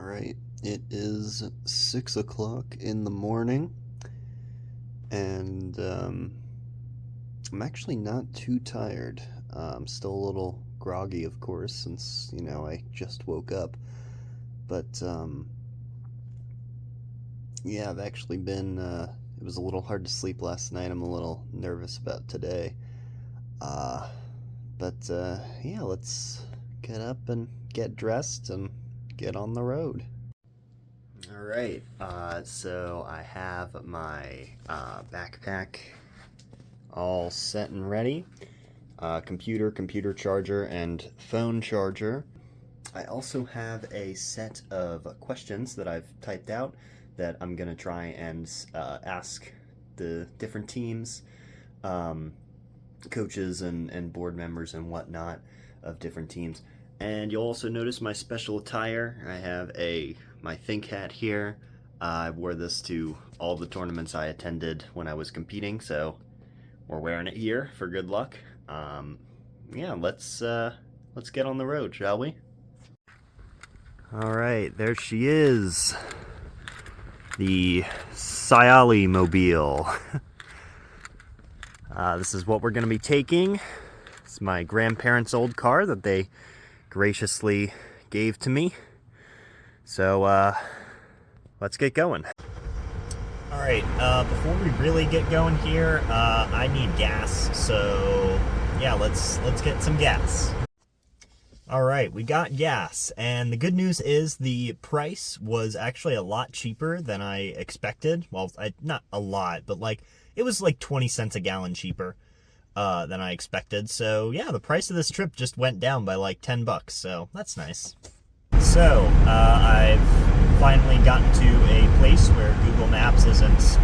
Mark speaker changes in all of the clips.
Speaker 1: Alright, it is 6 o'clock in the morning, and I'm actually not too tired. I'm still a little groggy, of course, since, I just woke up. But, yeah, I've actually been, it was a little hard to sleep last night. I'm a little nervous about today. Yeah, let's get up and get dressed and get on the road. Alright, so I have my backpack all set and ready. Computer charger, and phone charger. I also have a set of questions that I've typed out that I'm going to try and ask the different teams, coaches and board members and whatnot of different teams. And you'll also notice my special attire. I have my Think hat here. I wore this to all the tournaments I attended when I was competing, so we're wearing it here for good luck. Yeah, let's get on the road, shall we? All right, there she is, the Sayali Mobile. This is what we're going to be taking. It's my grandparents' old car that they graciously gave to me. So, let's get going. Alright, before we really get going here, I need gas, so yeah, let's get some gas. Alright, we got gas, and the good news is the price was actually a lot cheaper than I expected. Well, not a lot, but it was 20 cents a gallon cheaper than I expected. So yeah, the price of this trip just went down by $10, so that's nice. So, I've finally gotten to a place where Google Maps isn't,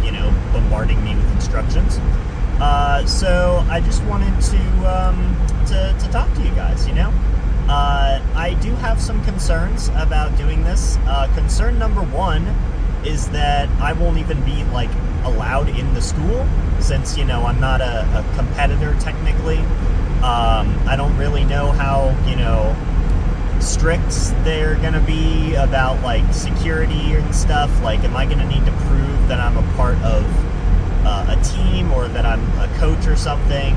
Speaker 1: bombarding me with instructions. So I just wanted to talk to you guys, I do have some concerns about doing this. Concern number one is that I won't even be, allowed in the school, since, I'm not a competitor, technically. I don't really know how, strict they're gonna be about security and stuff. Am I gonna need to prove that I'm a part of a team, or that I'm a coach or something?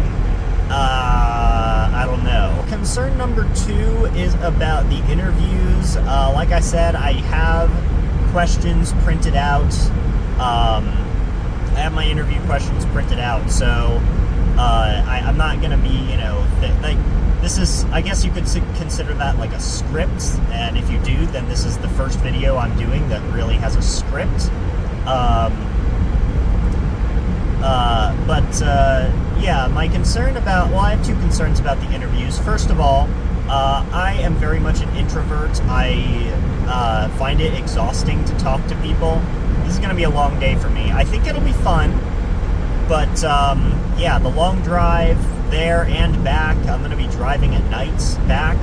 Speaker 1: I don't know. Concern number two is about the interviews. Like I said, I have questions printed out. I have my interview questions printed out, so I'm not gonna be, this is, I guess you could consider that like a script, and if you do, then this is the first video I'm doing that really has a script. Yeah, my concern about, I have two concerns about the interviews. First of all, I am very much an introvert. I find it exhausting to talk to people. This is going to be a long day for me. I think it'll be fun, but yeah, the long drive there and back, I'm going to be driving at night back.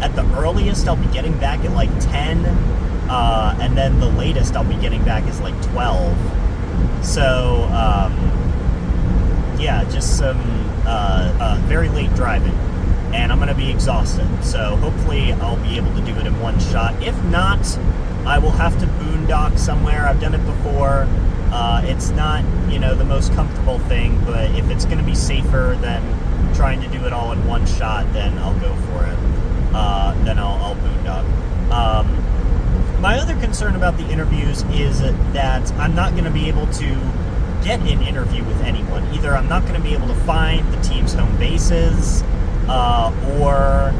Speaker 1: At the earliest, I'll be getting back at 10, and then the latest I'll be getting back is 12. So, yeah, just some very late driving, and I'm going to be exhausted. So hopefully I'll be able to do it in one shot. If not, I will have to boondock somewhere. I've done it before. It's not, the most comfortable thing, but if it's going to be safer than trying to do it all in one shot, then I'll go for it. Then I'll boondock. My other concern about the interviews is that I'm not going to be able to get an interview with anyone. Either I'm not going to be able to find the team's home bases, or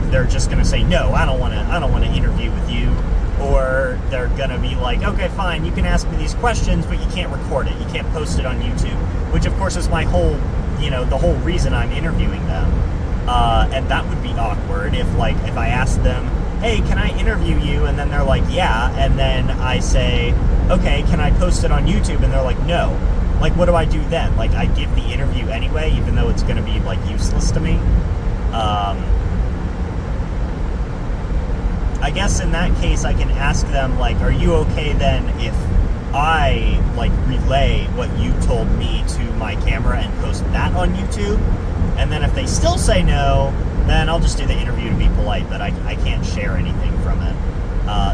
Speaker 1: they're just going to say, no, I don't want to interview with you. Or they're going to be like, okay, fine, you can ask me these questions, but you can't record it. You can't post it on YouTube, which of course is my whole, the whole reason I'm interviewing them. And that would be awkward if I asked them, hey, can I interview you? And then they're like, yeah. And then I say, okay, can I post it on YouTube? And they're like, no. What do I do then? I give the interview anyway, even though it's going to be useless to me. I guess in that case, I can ask them, are you okay then if I, relay what you told me to my camera and post that on YouTube? And then if they still say no, then I'll just do the interview to be polite, but I can't share anything from it.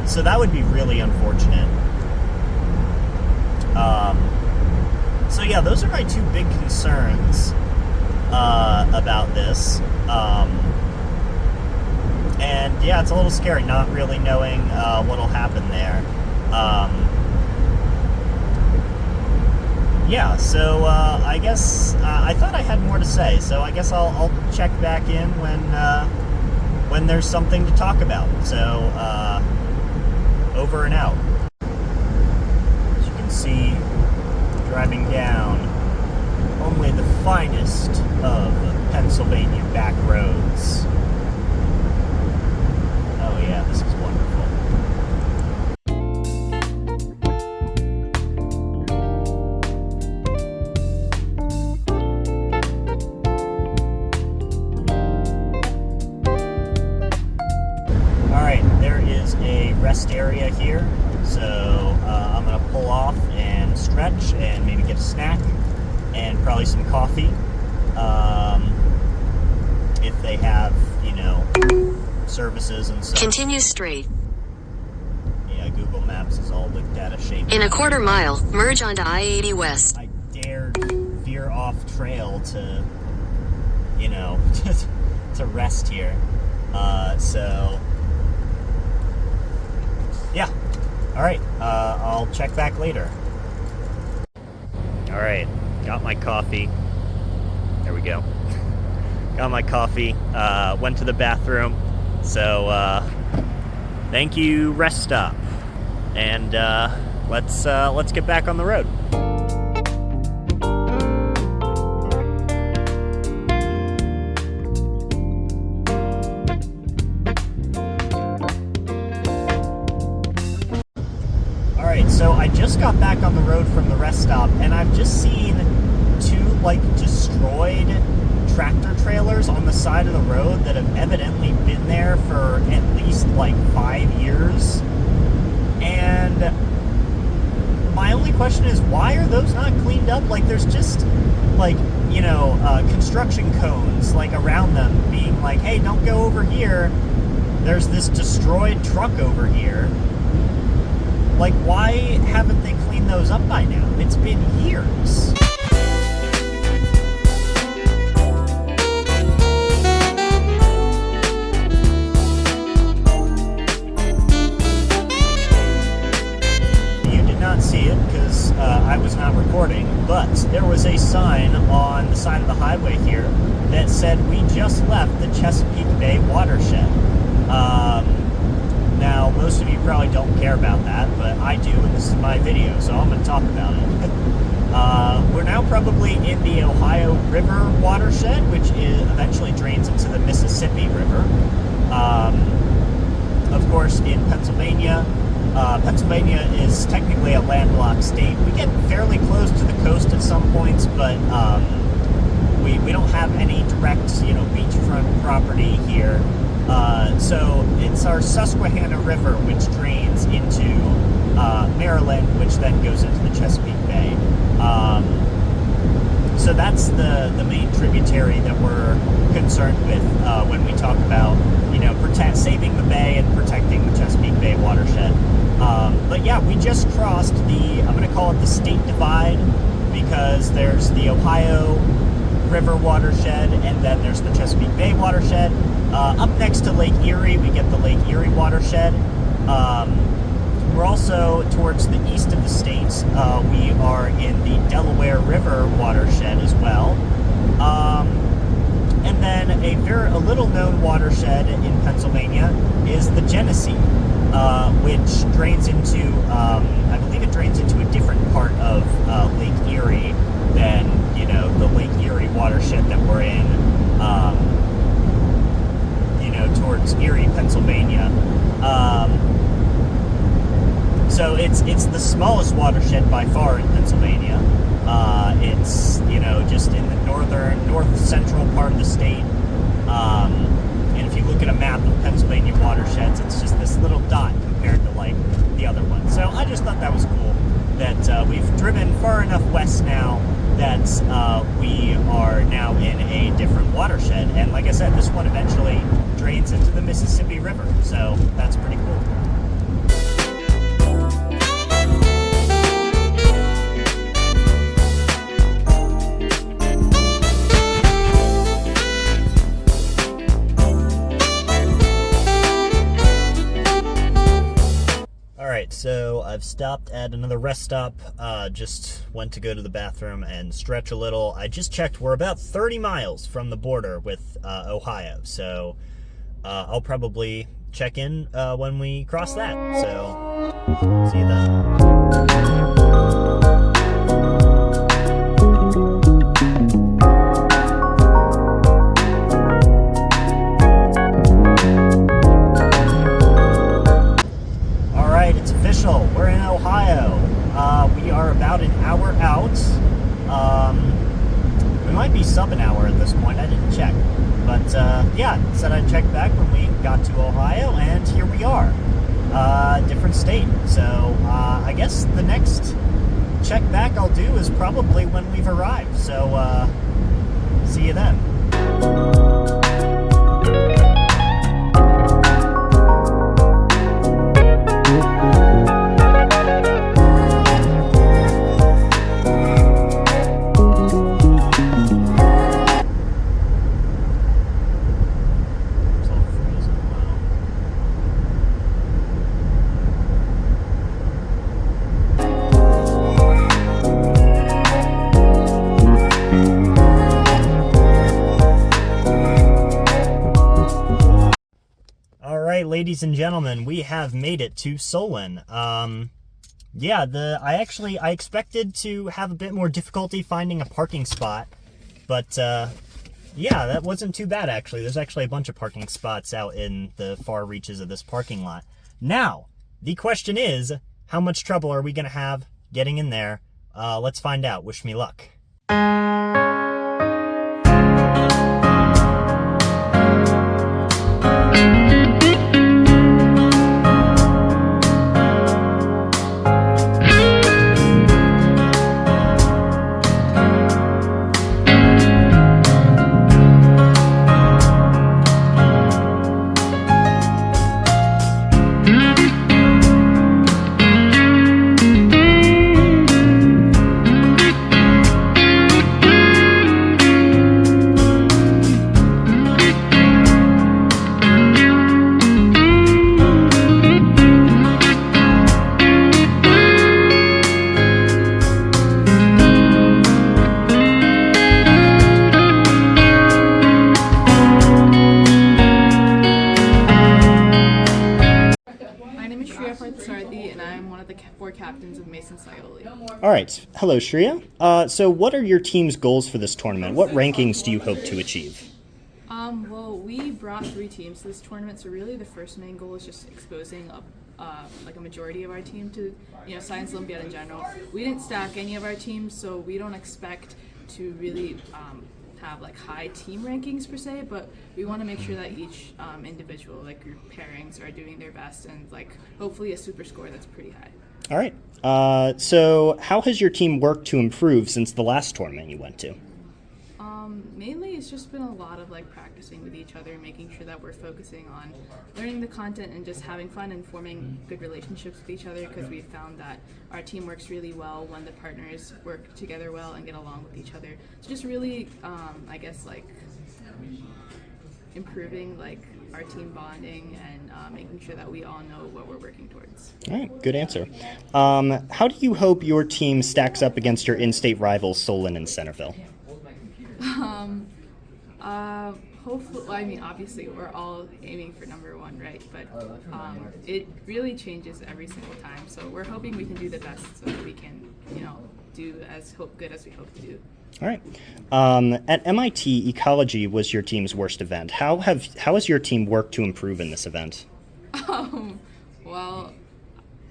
Speaker 1: So that would be really unfortunate. So yeah, those are my two big concerns about this. And yeah, it's a little scary not really knowing what'll happen there. Yeah, so I guess I thought I had more to say, so I guess I'll check back in when there's something to talk about. So over and out. As you can see, driving down only the finest of Pennsylvania back roads. Oh yeah, this is wonderful. Alright, there is a rest area here, so I'm going to pull off and stretch and maybe get a snack and probably some coffee. If they have, you know, services and stuff.
Speaker 2: Continue straight.
Speaker 1: Yeah, Google Maps is all looked at a shape.
Speaker 2: In a quarter mile, merge onto I-80 West.
Speaker 1: I dared veer off trail to, you know, to rest here. So, yeah. Alright, I'll check back later. Alright, got my coffee. There we go. Got my coffee, went to the bathroom. So, thank you, rest stop. And let's get back on the road. Alright, so I just got back on the road from the rest stop, and I've just seen two, like, destroyed tractor trailers on the side of the road that have evidently been there for at least, like, 5 years. And my only question is, why are those not cleaned up? Like, there's just, like, you know, construction cones, like, around them, being like, hey, don't go over here. There's this destroyed truck over here. Like, why haven't they cleaned those up by now? It's been years. You did not see it because I was not recording, but there was a sign on the side of the highway here that said, we just left the Chesapeake Bay watershed. Now, most of you probably don't care about that, but I do, and this is my video, so I'm going to talk about it. We're now probably in the Ohio River watershed, which eventually drains into the Mississippi River. Of course, in Pennsylvania, Pennsylvania is technically a landlocked state. We get fairly close to the coast at some points, but we don't have any direct, you know, beachfront property here. So it's our Susquehanna River, which drains into Maryland, which then goes into the Chesapeake Bay. So that's the main tributary that we're concerned with when we talk about, you know, saving the bay and protecting the Chesapeake Bay watershed. But yeah, we just crossed I'm going to call it the state divide, because there's the Ohio River watershed, and then there's the Chesapeake Bay watershed. Up next to Lake Erie, we get the Lake Erie watershed. We're also towards the east of the state. We are in the Delaware River watershed as well. And then a little known watershed in Pennsylvania is the Genesee, which drains into, I believe it drains into a different part of Lake Erie than, you know, the Lake Erie watershed that we're in, you know, towards Erie, Pennsylvania. So it's the smallest watershed by far in Pennsylvania. It's, you know, just in the north central part of the state. And if you look at a map of Pennsylvania watersheds, it's just this little dot compared to, like, the other one. So I just thought that was cool that we've driven far enough west now that we are now in a different watershed. And like I said, this one eventually drains into the Mississippi River, so that's pretty cool. so I've stopped at another rest stop, just went to go to the bathroom and stretch a little. I just checked, we're about 30 miles from the border with Ohio, so I'll probably check in when we cross that, so see you then. We're in Ohio. We are about an hour out. We might be sub an hour at this point. I didn't check. But yeah, said I'd check back when we got to Ohio, and here we are. Different state. So I guess the next check back I'll do is probably when we've arrived. So see you then. Ladies and gentlemen, we have made it to Solon. Yeah, I expected to have a bit more difficulty finding a parking spot, but yeah, that wasn't too bad actually. There's actually a bunch of parking spots out in the far reaches of this parking lot. Now, the question is, how much trouble are we gonna have getting in there? Let's find out. Wish me luck.
Speaker 3: And I'm one of the 4 captains of Mason Scioli.
Speaker 1: All right. Hello, Shreya. So what are your team's goals for this tournament? What rankings do you hope to achieve?
Speaker 3: Well, we brought 3 teams to this tournament, so really the first main goal is just exposing like a majority of our team to, Science Olympiad in general. We didn't stack any of our teams, so we don't expect to really have like high team rankings per se, but we want to make sure that each individual, like group pairings, are doing their best and like hopefully a super score that's pretty high.
Speaker 1: All right. So how has your team worked to improve since the last tournament you went to?
Speaker 3: Mainly it's just been a lot of like practicing with each other, making sure that we're focusing on learning the content and just having fun and forming good relationships with each other, because we've found that our team works really well when the partners work together well and get along with each other. So just really, I guess, like improving like our team bonding and making sure that we all know what we're working towards.
Speaker 1: All right, good answer. How do you hope your team stacks up against your in-state rivals Solon and Centerville?
Speaker 3: Hopefully, I mean, obviously we're all aiming for number 1, right? But it really changes every single time. So we're hoping we can do the best so that we can, do as good as we hope to do.
Speaker 1: All right. At MIT, ecology was your team's worst event. How has your team worked to improve in this event?
Speaker 3: Well,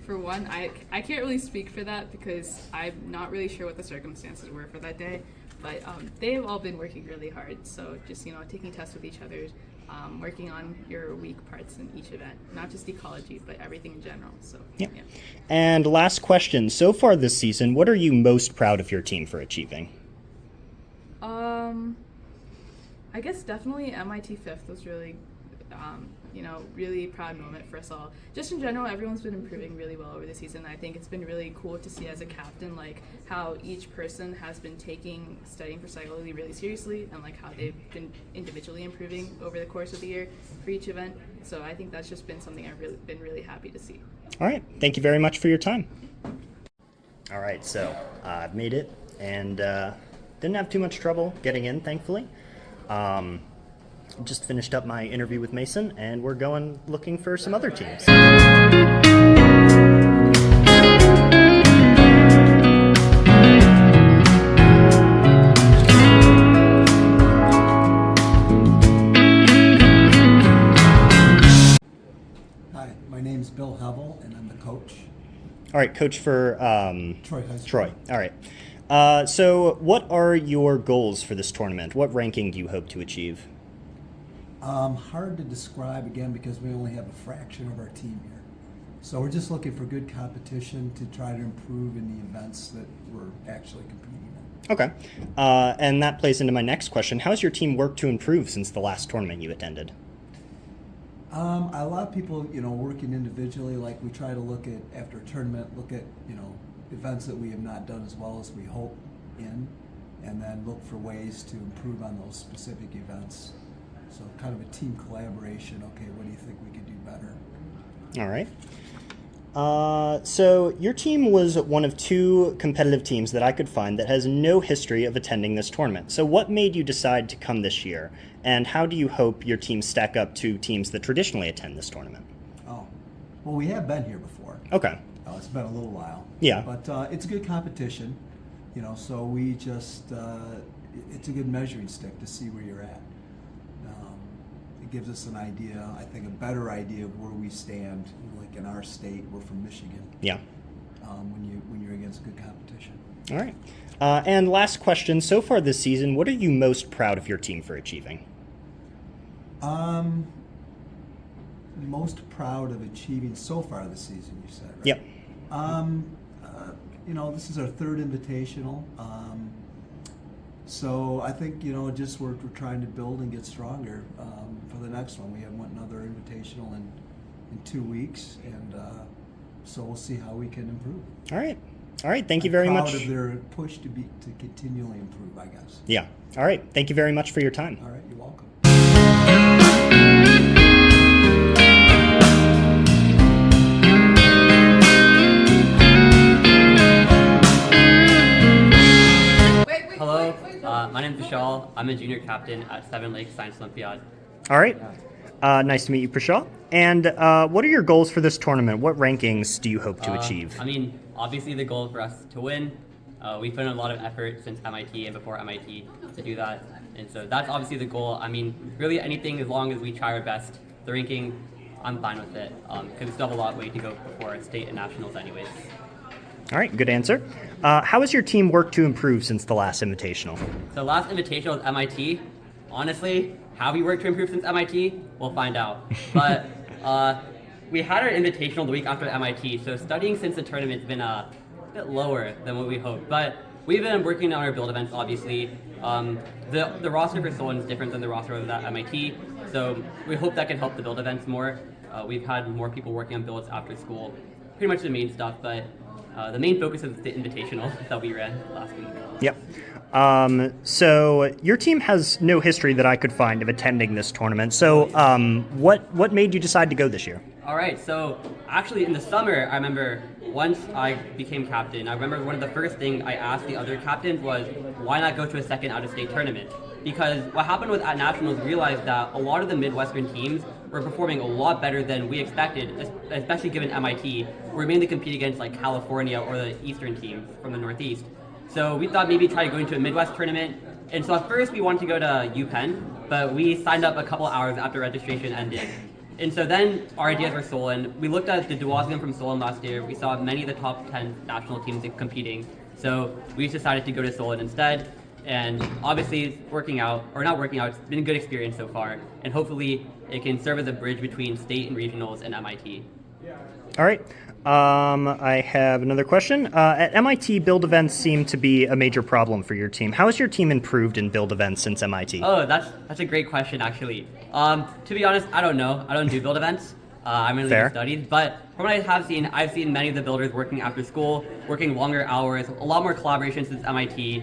Speaker 3: for one, I can't really speak for that because I'm not really sure what the circumstances were for that day. But they've all been working really hard. So just, taking tests with each other, working on your weak parts in each event, not just ecology, but everything in general. So yeah.
Speaker 1: And last question. So far this season, what are you most proud of your team for achieving?
Speaker 3: I guess definitely MIT 5th was really Really proud moment for us all. Just in general, everyone's been improving really well over the season. I think it's been really cool to see as a captain, like how each person has been taking studying for psychology really seriously, and like how they've been individually improving over the course of the year for each event. So I think that's just been something I've been really happy to see.
Speaker 1: All right. Thank you very much for your time. All right. So I've made it and didn't have too much trouble getting in, thankfully. Just finished up my interview with Mason, and we're going looking for some other teams.
Speaker 4: Hi, my name's Bill Hevel, and I'm the coach.
Speaker 1: All right, coach for
Speaker 4: Troy High School.
Speaker 1: Troy. All right. So what are your goals for this tournament? What ranking do you hope to achieve?
Speaker 4: Hard to describe, again, because we only have a fraction of our team here. So we're just looking for good competition to try to improve in the events that we're actually competing in.
Speaker 1: Okay. And that plays into my next question. How has your team worked to improve since the last tournament you attended?
Speaker 4: A lot of people, working individually, like we try to look at, after a tournament, look at, events that we have not done as well as we hope in, and then look for ways to improve on those specific events. So kind of a team collaboration. Okay, what do you think we could do better?
Speaker 1: All right. So your team was one of two competitive teams that I could find that has no history of attending this tournament. So what made you decide to come this year? And how do you hope your team stack up to teams that traditionally attend this tournament?
Speaker 4: Oh, well, we have been here before.
Speaker 1: Okay.
Speaker 4: It's been a little while.
Speaker 1: Yeah.
Speaker 4: But it's a good competition, so we just, it's a good measuring stick to see where you're at. It gives us an idea, I think a better idea of where we stand, like in our state, we're from Michigan.
Speaker 1: Yeah.
Speaker 4: When you're against good competition.
Speaker 1: All right. And last question, so far this season, what are you most proud of your team for achieving?
Speaker 4: Most proud of achieving so far this season, you said, right?
Speaker 1: Yep.
Speaker 4: This is our third invitational. So I think, just we're trying to build and get stronger for the next one. We have another invitational in 2 weeks, and so we'll see how we can improve.
Speaker 1: All right. All right. Thank you very much.
Speaker 4: Proud of their push to continually improve, I guess.
Speaker 1: Yeah. All right. Thank you very much for your time.
Speaker 4: All right. You're welcome.
Speaker 5: Hello, my name is Vishal. I'm a junior captain at Seven Lakes Science Olympiad.
Speaker 1: All right. Nice to meet you, Prashal. And what are your goals for this tournament? What rankings do you hope to achieve?
Speaker 5: Obviously the goal for us to win. We put in a lot of effort since MIT and before MIT to do that. And so that's obviously the goal. Really anything as long as we try our best. The ranking, I'm fine with it because we still have a lot of way to go before state and nationals anyways.
Speaker 1: All right, good answer. How has your team worked to improve since the last invitational?
Speaker 5: The last invitational was MIT. Honestly, how we worked to improve since MIT, we'll find out. But we had our invitational the week after MIT, so studying since the tournament's been a bit lower than what we hoped. But we've been working on our build events, obviously. The roster for Solon is different than the roster of that MIT, so we hope that can help the build events more. We've had more people working on builds after school, pretty much the main stuff, but the main focus is the invitational that we ran last week.
Speaker 1: Yep. So your team has no history that I could find of attending this tournament. So what made you decide to go this year?
Speaker 5: All right, so actually in the summer, I remember once I became captain, I remember one of the first things I asked the other captains was, why not go to a second out-of-state tournament? Because what happened with at Nationals, we realized that a lot of the Midwestern teams were performing a lot better than we expected, especially given MIT. We're mainly competing against like California or the Eastern teams from the Northeast. So we thought maybe try going to a Midwest tournament. And so at first we wanted to go to UPenn, but we signed up a couple hours after registration ended. And so then our ideas were Solon. We looked at the Dewazlian from Solon last year. We saw many of the top 10 national teams competing. So we decided to go to Solon instead. And obviously it's working out, or not working out, it's been a good experience so far. And hopefully it can serve as a bridge between state and regionals and MIT.
Speaker 1: All right. I have another question. At MIT, build events seem to be a major problem for your team. How has your team improved in build events since MIT?
Speaker 5: Oh, that's a great question, actually. To be honest, I don't know. I don't do build events. I mainly
Speaker 1: Fair.
Speaker 5: do studies. But from what I've seen many of the builders working after school, working longer hours, a lot more collaboration since MIT.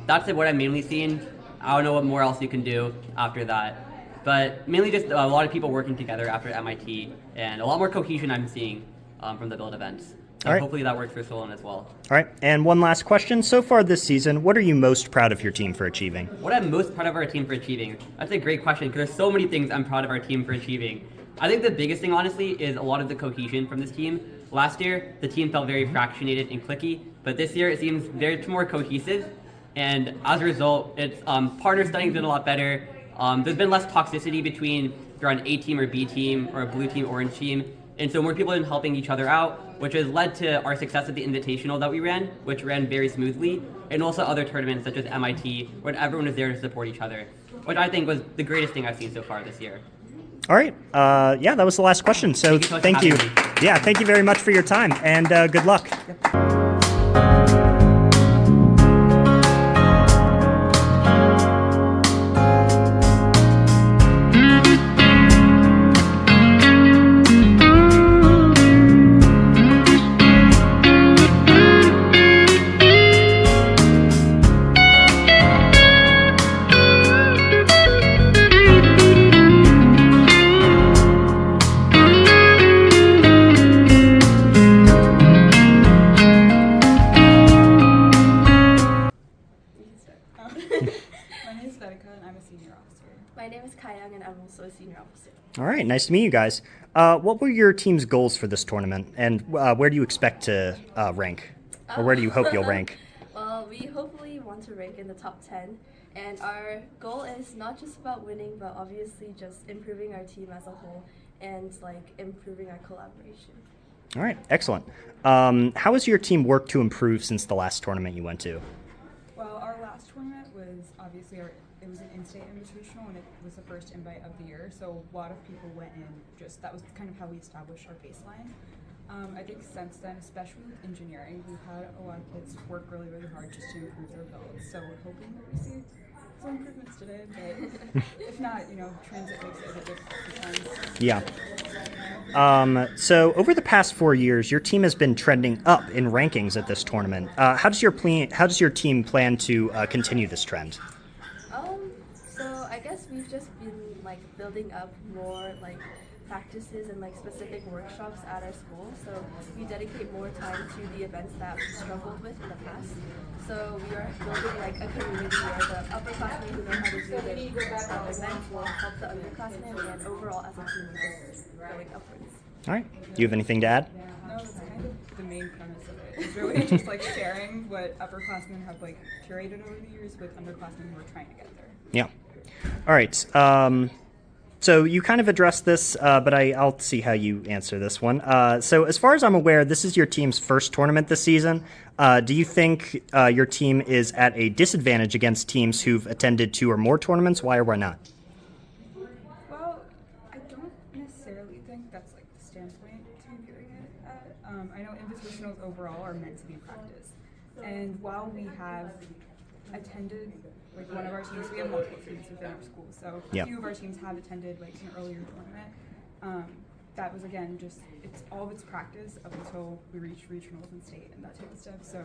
Speaker 5: That's what I've mainly seen. I don't know what more else you can do after that. But mainly just a lot of people working together after MIT, and a lot more cohesion I'm seeing from the build events. So
Speaker 1: All right.
Speaker 5: hopefully that works for Solon as well.
Speaker 1: All right. And one last question. So far this season, what are you most proud of your team for achieving?
Speaker 5: What I'm most proud of our team for achieving? That's a great question, because there's so many things I'm proud of our team for achieving. I think the biggest thing, honestly, is a lot of the cohesion from this team. Last year, the team felt very fractionated and cliquey, but this year it seems very more cohesive. And as a result, it's partner studying's been a lot better. There's been less toxicity between if you're on A team or B team or a blue team, orange team. And so more people have been helping each other out, which has led to our success at the Invitational that we ran, which ran very smoothly, and also other tournaments such as MIT, where everyone was there to support each other, which I think was the greatest thing I've seen so far this year.
Speaker 1: All right. Yeah, that was the last question. So
Speaker 5: Thank you so much for having me.
Speaker 1: Yeah, thank you very much for your time, and good luck.
Speaker 6: My name is Vedika and I'm a senior officer.
Speaker 7: My name is Kayang and I'm also a senior officer.
Speaker 1: All right, nice to meet you guys. What were your team's goals for this tournament, and where do you expect to rank? Or where do you hope you'll rank?
Speaker 7: Well, we hopefully want to rank in the top 10, and our goal is not just about winning, but obviously just improving our team as a whole and like improving our collaboration.
Speaker 1: All right, excellent. How has your team worked to improve since the last tournament you went to?
Speaker 6: Well, our last tournament was obviously it was an in-state invitational and it was the first invite of the year, so a lot of people went in. Just that was kind of how we established our baseline. I think since then, especially with engineering, we've had a lot of kids work really, really hard just to improve their builds. So we're hoping that we see some improvements today, but if not, transit makes it a bit difficult sometimes.
Speaker 1: Yeah. So over the past 4 years, your team has been trending up in rankings at this tournament. How does your team plan to continue this trend?
Speaker 7: So I guess we've just been like building up more like practices and like specific workshops at our school. So we dedicate more time to the events that we struggled with in the past. So we are building like a community where the upperclassmen who know how to do the events will help the underclassmen, and overall as a team we're just going upwards.
Speaker 1: All right. Do you have anything to add?
Speaker 6: No, that's kind of the main premise of it. It's really just like sharing what upperclassmen have like curated over the years with underclassmen who are trying to get there.
Speaker 1: Yeah. All right. So you kind of addressed this, but I'll see how you answer this one. So as far as I'm aware, this is your team's first tournament this season. Do you think your team is at a disadvantage against teams who've attended 2 or more tournaments? Why or why not?
Speaker 6: Well, I don't necessarily think that's like the standpoint to be viewing it at. I know invitationals overall are meant to be practice. And while we have attended like one of our teams, we have multiple teams within our school, so a few of our teams have attended like an earlier tournament. That was again just all of its practice up until we reached regionals and state and that type of stuff. So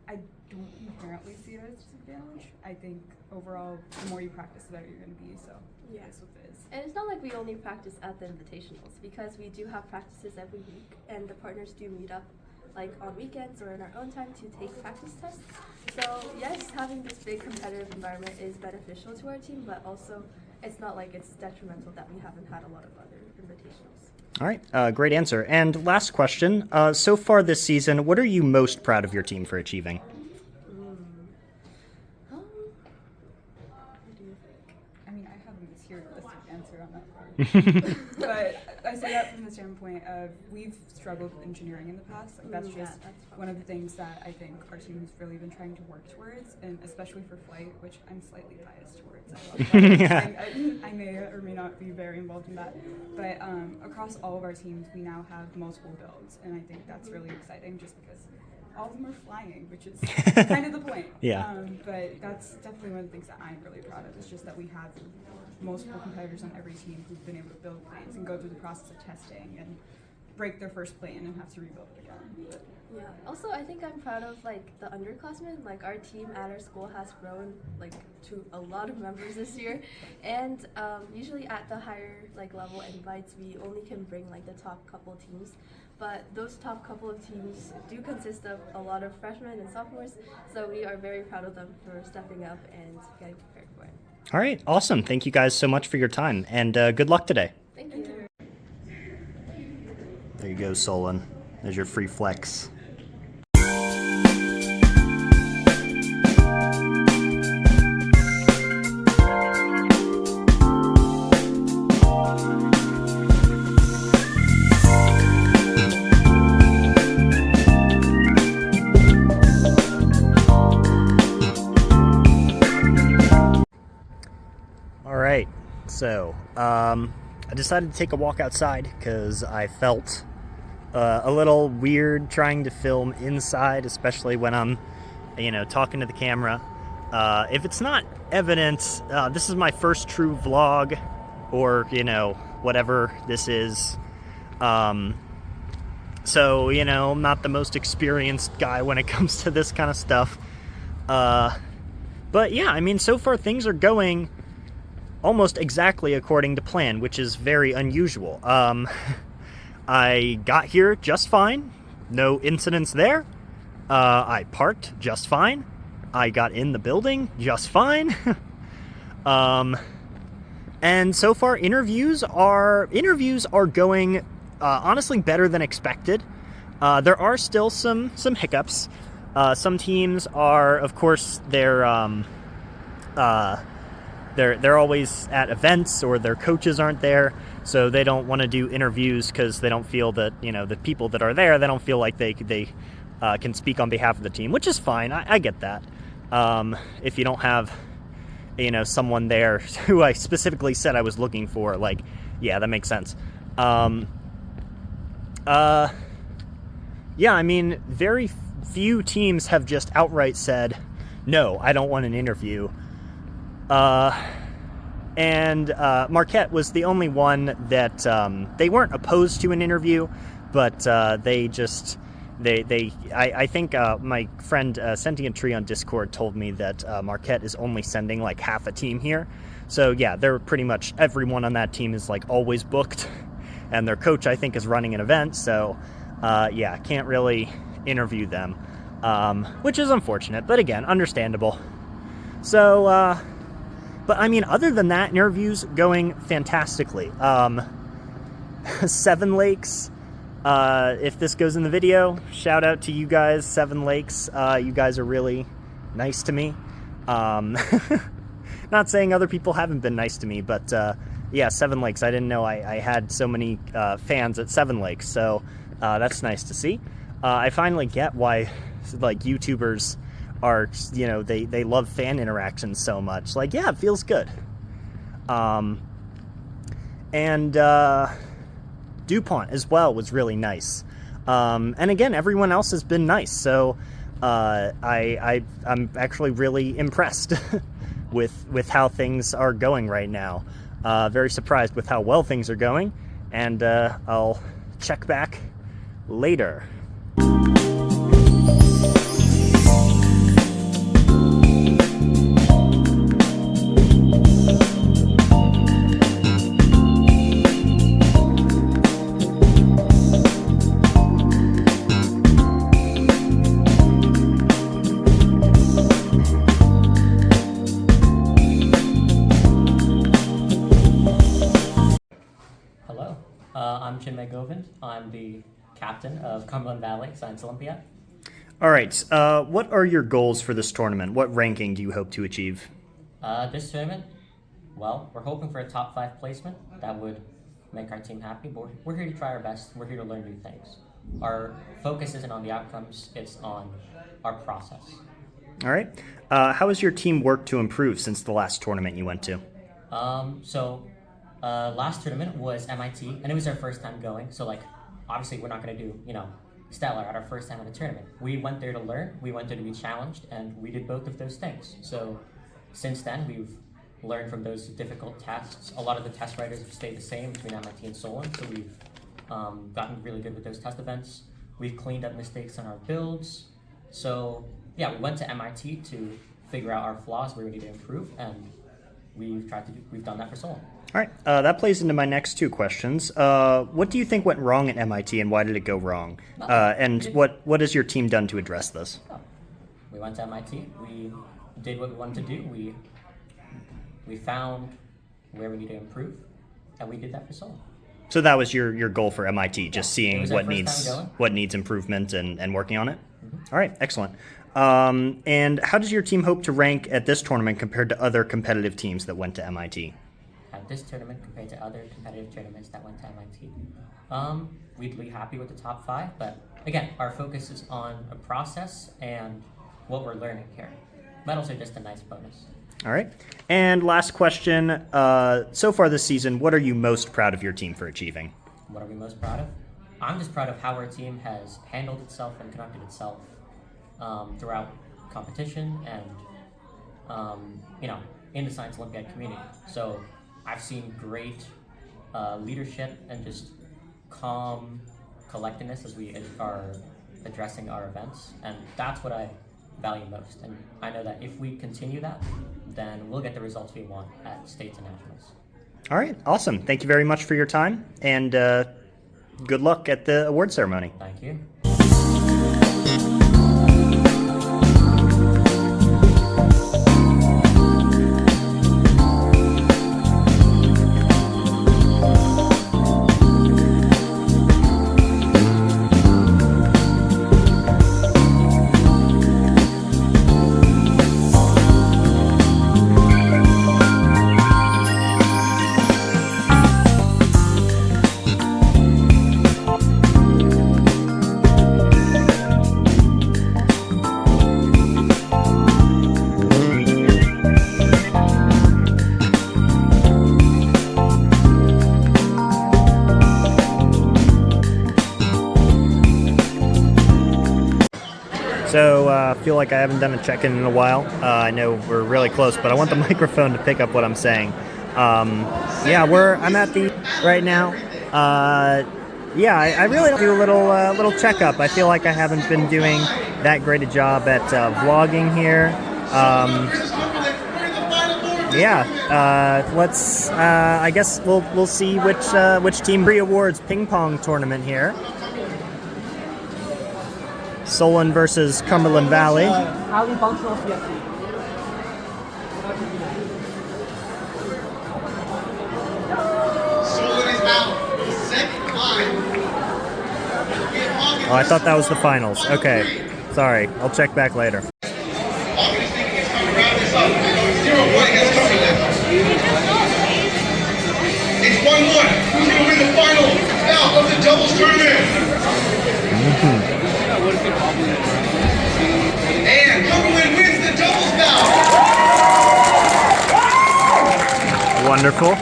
Speaker 6: I don't inherently see it as a disadvantage. I think overall, the more you practice, the better you're going to be. So
Speaker 7: Yeah.
Speaker 6: that's what it is.
Speaker 7: And it's not like we only practice at the invitationals, because we do have practices every week, and the partners do meet up like on weekends or in our own time to take practice tests. So yes, having this big competitive environment is beneficial to our team, but also it's not like it's detrimental that we haven't had a lot of other invitationals.
Speaker 1: All right. Great answer. And last question. So far this season, what are you most proud of your team for achieving?
Speaker 7: What do you think?
Speaker 6: I mean, I have materialistic answer on that part. But I say that from the standpoint of we've struggled with engineering in the past. Like that's just one of the things that I think our team has really been trying to work towards, and especially for flight, which I'm slightly biased towards. I love flight. I may or may not be very involved in that. But across all of our teams, we now have multiple builds, and I think that's really exciting just because all of them are flying, which is kind of the point.
Speaker 1: Yeah.
Speaker 6: But that's definitely one of the things that I'm really proud of. It's just that we have multiple competitors on every team who've been able to build planes and go through the process of testing and break their first plane and have to rebuild it again. But
Speaker 7: Yeah. Also, I think I'm proud of like the underclassmen. Like our team at our school has grown like to a lot of members this year, and usually at the higher like level invites, we only can bring like the top couple teams. But those top couple of teams do consist of a lot of freshmen and sophomores, so we are very proud of them for stepping up and getting prepared for it.
Speaker 1: All right, awesome. Thank you guys so much for your time, and good luck today.
Speaker 7: Thank you.
Speaker 1: There you go, Solon. There's your free flex. Alright, so I decided to take a walk outside because I felt a little weird trying to film inside, especially when I'm, talking to the camera. If it's not evident, this is my first true vlog, or, whatever this is. So, I'm not the most experienced guy when it comes to this kind of stuff. But yeah, so far things are going almost exactly according to plan, which is very unusual. I got here just fine. No incidents there. I parked just fine. I got in the building just fine. And so far interviews are going honestly better than expected. There are still some hiccups. Some teams are, of course, they're always at events, or their coaches aren't there, so they don't want to do interviews because they don't feel that, the people that are there, they don't feel like they can speak on behalf of the team, which is fine. I get that. If you don't have, someone there who I specifically said I was looking for, yeah, that makes sense. Yeah, very few teams have just outright said, no, I don't want an interview. And Marquette was the only one that they weren't opposed to an interview, but I think my friend Sentient Tree on Discord told me that Marquette is only sending like half a team here. So yeah, they're pretty much everyone on that team is like always booked, and their coach I think is running an event. So yeah, can't really interview them, which is unfortunate, but again, understandable. So. But other than that, interviews going fantastically. Seven Lakes, if this goes in the video, shout out to you guys, Seven Lakes. You guys are really nice to me. Not saying other people haven't been nice to me, but yeah, Seven Lakes. I didn't know I had so many fans at Seven Lakes, so that's nice to see. I finally get why YouTubers are, they love fan interactions so much. Yeah, it feels good. And DuPont as well was really nice. And again, everyone else has been nice. So I'm actually really impressed with how things are going right now. Very surprised with how well things are going. And I'll check back later.
Speaker 8: I'm the captain of Cumberland Valley Science Olympiad.
Speaker 1: All right, what are your goals for this tournament? What ranking do you hope to achieve?
Speaker 8: This tournament, Well, we're hoping for a top 5 placement. That would make our team happy, but we're here to try our best. We're here to learn new things. Our focus isn't on the outcomes, it's on our process.
Speaker 1: All right. How has your team worked to improve since the last tournament you went to?
Speaker 8: Last tournament was MIT, and it was our first time going, so like, obviously we're not going to do, stellar at our first time at a tournament. We went there to learn, we went there to be challenged, and we did both of those things. So since then, we've learned from those difficult tests. A lot of the test writers have stayed the same between MIT and Solon, so we've gotten really good with those test events. We've cleaned up mistakes on our builds. So yeah, we went to MIT to figure out our flaws where we need to improve, and we've done that for Solon.
Speaker 1: All right, that plays into my next 2 questions. What do you think went wrong at MIT, and why did it go wrong? And what has your team done to address this?
Speaker 8: We went to MIT. We did what we wanted to do. We found where we need to improve, and we did that for Solon.
Speaker 1: So that was your goal for MIT, just seeing what
Speaker 8: first
Speaker 1: needs improvement and working on it? Mm-hmm. All right, excellent. And how does your team hope to rank at this tournament compared to other competitive teams that went to MIT?
Speaker 8: At this tournament compared to other competitive tournaments that went to MIT, we'd be happy with the top 5, but again, our focus is on a process and what we're learning here. Medals are just a nice bonus.
Speaker 1: All right. And last question, so far this season, what are you most proud of your team for achieving?
Speaker 8: What are we most proud of? I'm just proud of how our team has handled itself and conducted itself throughout competition and, in the Science Olympiad community. So I've seen great leadership and just calm collectedness as we are addressing our events, and that's what I value most. And I know that if we continue that, then we'll get the results we want at states and nationals.
Speaker 1: All right, awesome. Thank you very much for your time, and good luck at the award ceremony.
Speaker 8: Thank you.
Speaker 1: So I feel like I haven't done a check-in in a while. I know we're really close, but I want the microphone to pick up what I'm saying. I'm at the right now. I really do a little checkup. I feel like I haven't been doing that great a job at vlogging here. Let's. I guess we'll see which team re-awards ping pong tournament here. Solon versus Cumberland Valley.
Speaker 9: Highly functional CFC.
Speaker 10: Solon is out. Second climb.
Speaker 1: Oh, I thought that was the finals. Okay, sorry. I'll check back later.
Speaker 10: August thinking it's time to round this up. 0-1 against Cumberland. It's 1-1. Who's going to win the final bout of the doubles tournament? And Cumberland wins the doubles bout.
Speaker 1: Wonderful.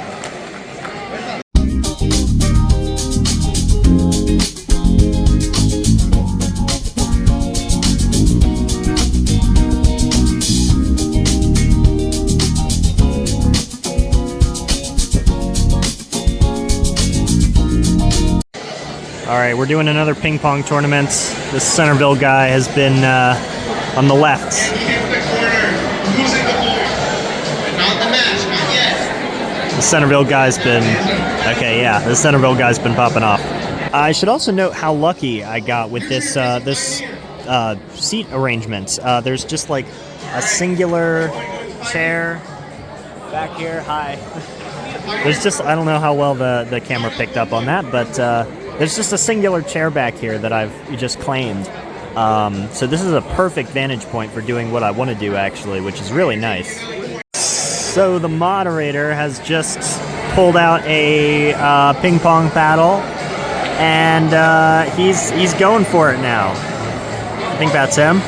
Speaker 1: All right, we're doing another ping pong tournament. This Centerville guy has been on the left. The Centerville guy's been, the Centerville guy's been popping off. I should also note how lucky I got with this seat arrangement. There's just like a singular chair back here. Hi. There's just, I don't know how well the camera picked up on that, but there's just a singular chair back here that I've just claimed. So this is a perfect vantage point for doing what I want to do, actually, which is really nice. So the moderator has just pulled out a ping pong paddle, and he's going for it now. I think that's him.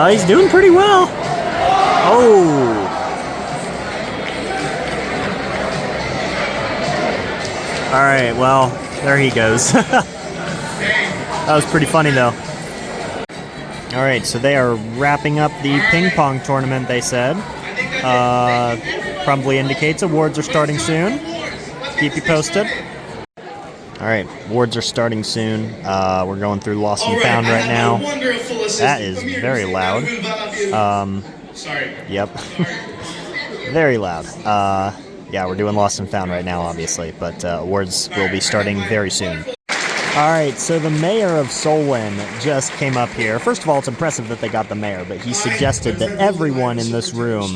Speaker 1: He's doing pretty well. Oh. All right, well, there he goes. That was pretty funny, though. All right, so they are wrapping up the ping pong tournament, they said. Probably indicates awards are starting soon. Keep you posted. All right, awards are starting soon. We're going through Lost and Found right now. That is very loud.
Speaker 10: Sorry.
Speaker 1: Yep. Very loud. Yeah, we're doing Lost and Found right now, obviously, but awards will be starting very soon. All right, so the mayor of Solon just came up here. First of all, it's impressive that they got the mayor, but he suggested that everyone in this room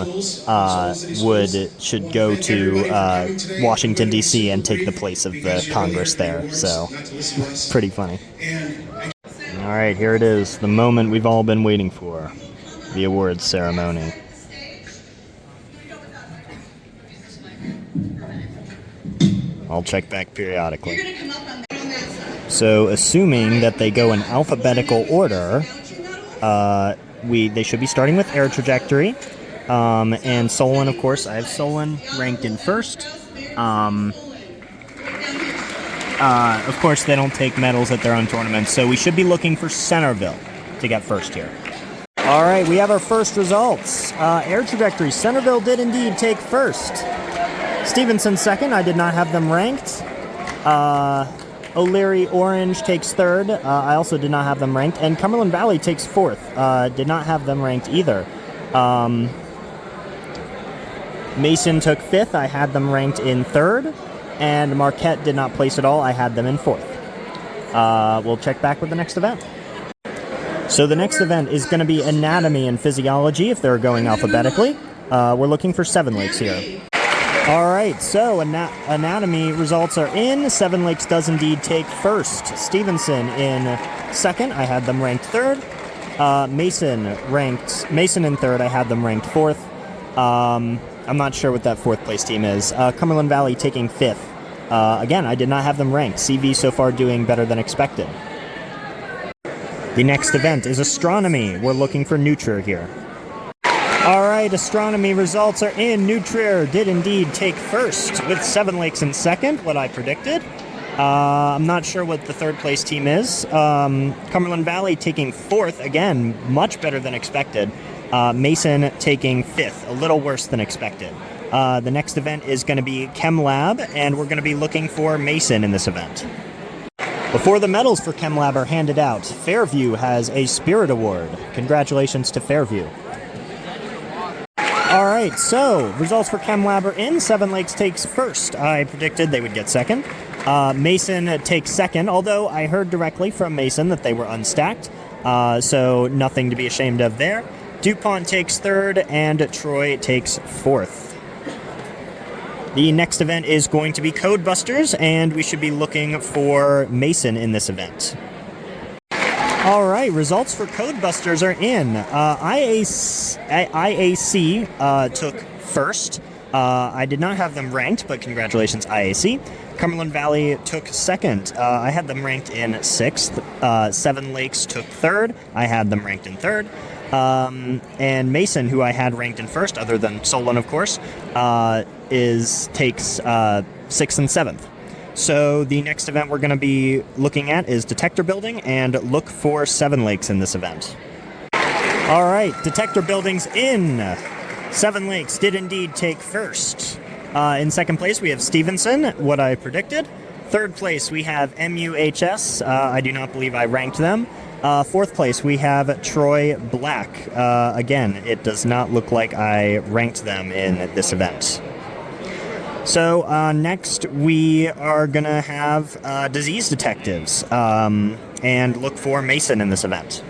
Speaker 1: should go to Washington, D.C. and take the place of the Congress there. So, pretty funny. All right, here it is, the moment we've all been waiting for, the awards ceremony. I'll check back periodically. So, assuming that they go in alphabetical order, they should be starting with Air Trajectory, and Solon, of course. I have Solon ranked in first. Of course, they don't take medals at their own tournaments, so we should be looking for Centerville to get first here. All right, we have our first results. Air Trajectory, Centerville did indeed take first. Stevenson second, I did not have them ranked. O'Leary Orange takes third. I also did not have them ranked. And Cumberland Valley takes fourth. Did not have them ranked either. Mason took fifth. I had them ranked in third. And Marquette did not place at all. I had them in fourth. We'll check back with the next event. So the next event is going to be Anatomy and Physiology if they're going alphabetically. We're looking for Seven Lakes here. All right, so anatomy results are in. Seven Lakes does indeed take first. Stevenson in second. I had them ranked third. Mason in third. I had them ranked fourth. I'm not sure what that fourth place team is. Cumberland Valley taking fifth. Again, I did not have them ranked. CV so far doing better than expected. The next event is Astronomy. We're looking for Nutrier here. All right, Astronomy results are in. Nutrier did indeed take first, with Seven Lakes in second, what I predicted. I'm not sure what the third place team is. Cumberland Valley taking fourth, again, much better than expected. Mason taking fifth, a little worse than expected. The next event is going to be Chem Lab, and we're going to be looking for Mason in this event. Before the medals for Chem Lab are handed out, Fairview has a Spirit Award. Congratulations to Fairview. All right, so results for Chem Lab are in. Seven Lakes takes first. I predicted they would get second. Mason takes second, although I heard directly from Mason that they were unstacked, so nothing to be ashamed of there. DuPont takes third, and Troy takes fourth. The next event is going to be Codebusters, and we should be looking for Mason in this event. All right, results for Codebusters are in. IAC took first. I did not have them ranked, but congratulations, IAC. Cumberland Valley took second. I had them ranked in sixth. Seven Lakes took third. I had them ranked in third. And Mason, who I had ranked in first, other than Solon, of course, takes sixth and seventh. So the next event we're going to be looking at is Detector Building, and look for Seven Lakes in this event. All right, Detector Building's in. Seven Lakes did indeed take first. In second place, we have Stevenson, what I predicted. Third place, we have MUHS. I do not believe I ranked them. Fourth place, we have Troy Black. Again, it does not look like I ranked them in this event. So next, we are going to have Disease Detectives and look for Mason in this event.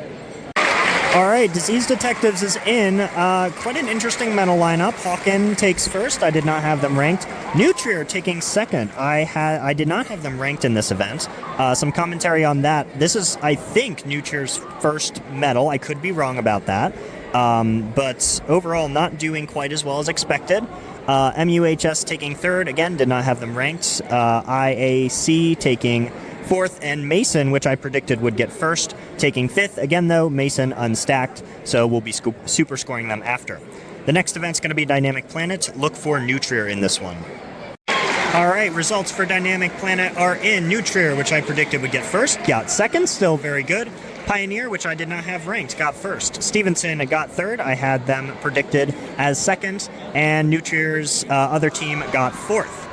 Speaker 1: All right, Disease Detectives is in. Quite an interesting medal lineup. Hawken takes first. I did not have them ranked. Nutrier taking second. I did not have them ranked in this event. Some commentary on that. This is, I think, Nutrier's first medal. I could be wrong about that. But overall, not doing quite as well as expected. MUHS taking third. Again, did not have them ranked. IAC taking fourth, and Mason, which I predicted would get first, taking fifth. Again, though, Mason unstacked, so we'll be super scoring them after. The next event's going to be Dynamic Planet. Look for Nutrier in this one. All right, results for Dynamic Planet are in. Nutrier, which I predicted would get first, got second, still very good. Pioneer, which I did not have ranked, got first. Stevenson got third. I had them predicted as second, and Nutrier's other team got fourth.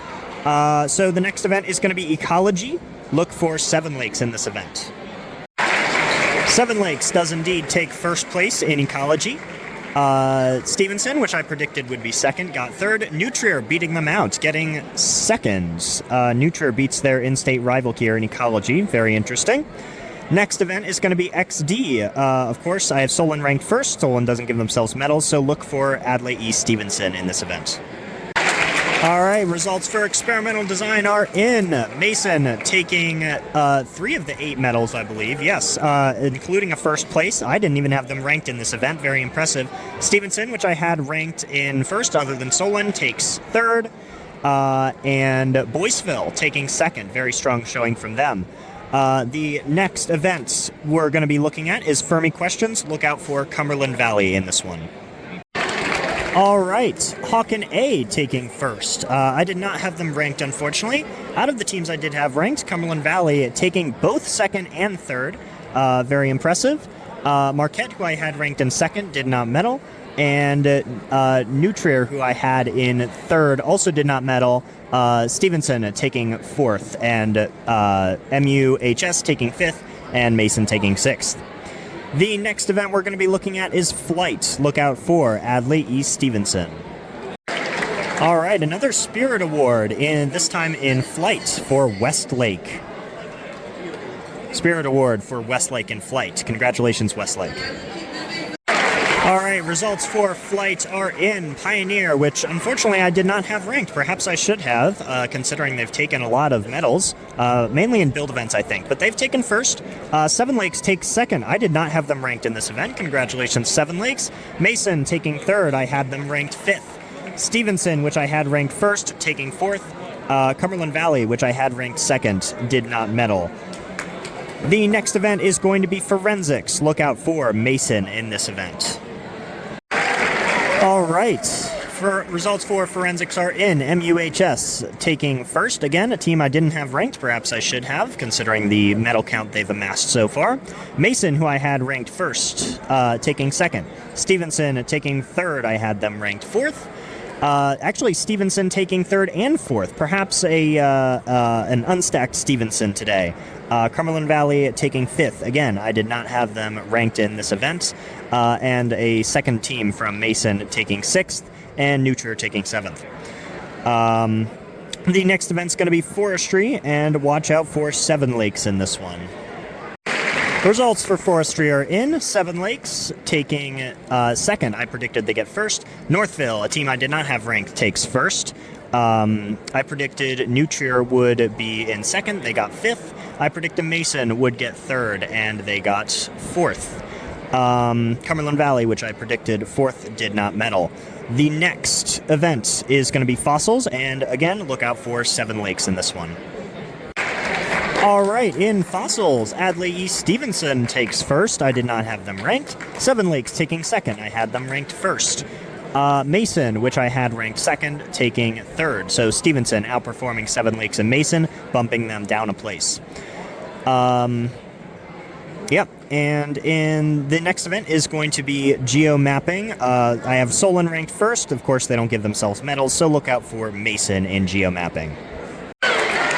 Speaker 1: So the next event is going to be Ecology. Look for Seven Lakes in this event. Seven Lakes does indeed take first place in Ecology. Stevenson, which I predicted would be second, got third. Nutrier beating them out, getting second. Nutrier beats their in-state rival here in Ecology. Very interesting. Next event is going to be XD. Of course, I have Solon ranked first. Solon doesn't give themselves medals, so look for Adlai E. Stevenson in this event. All right, results for Experimental Design are in. Mason taking 3 of the 8 medals, I believe. Yes, including a first place. I didn't even have them ranked in this event. Very impressive. Stevenson, which I had ranked in first other than Solon, takes third. And Boyceville taking second. Very strong showing from them. The next event we're going to be looking at is Fermi Questions. Look out for Cumberland Valley in this one. All right, Hawken A taking first. I did not have them ranked, unfortunately. Out of the teams I did have ranked, Cumberland Valley taking both second and third. Very impressive. Marquette, who I had ranked in second, did not medal. And Nutrier, who I had in third, also did not medal. Stevenson taking fourth, and MUHS taking fifth, and Mason taking sixth. The next event we're going to be looking at is Flight. Look out for Adlai E. Stevenson. All right, another Spirit Award, this time in Flight for Westlake. Spirit Award for Westlake in Flight. Congratulations, Westlake. All right, results for Flight are in. Pioneer, which unfortunately I did not have ranked. Perhaps I should have, considering they've taken a lot of medals, mainly in build events, I think. But they've taken first. Seven Lakes takes second. I did not have them ranked in this event. Congratulations, Seven Lakes. Mason taking third. I had them ranked fifth. Stevenson, which I had ranked first, taking fourth. Cumberland Valley, which I had ranked second, did not medal. The next event is going to be Forensics. Look out for Mason in this event. All right, results for Forensics are in. MUHS taking first. Again, a team I didn't have ranked. Perhaps I should have, considering the medal count they've amassed so far. Mason, who I had ranked first, taking second. Stevenson taking third. I had them ranked fourth. Actually, Stevenson taking third and fourth. Perhaps an unstacked Stevenson today. Cumberland Valley taking fifth. Again, I did not have them ranked in this event. And a second team from Mason taking sixth, and Nutrier taking seventh. The next event's going to be Forestry, and watch out for Seven Lakes in this one. Results for Forestry are in. Seven Lakes taking second. I predicted they get first. Northville, a team I did not have ranked, takes first. I predicted Nutrier would be in second. They got fifth. I predicted Mason would get third, and they got fourth. Cumberland Valley, which I predicted fourth, did not medal. The next event is going to be Fossils, and again, look out for Seven Lakes in this one. All right, in Fossils, Adlai E. Stevenson takes first. I did not have them ranked. Seven Lakes taking second. I had them ranked first. Mason, which I had ranked second, taking third. So Stevenson outperforming Seven Lakes and Mason, bumping them down a place. Yep, and in the next event is going to be Geomapping. I have Solon ranked first. Of course, they don't give themselves medals, so look out for Mason in Geomapping.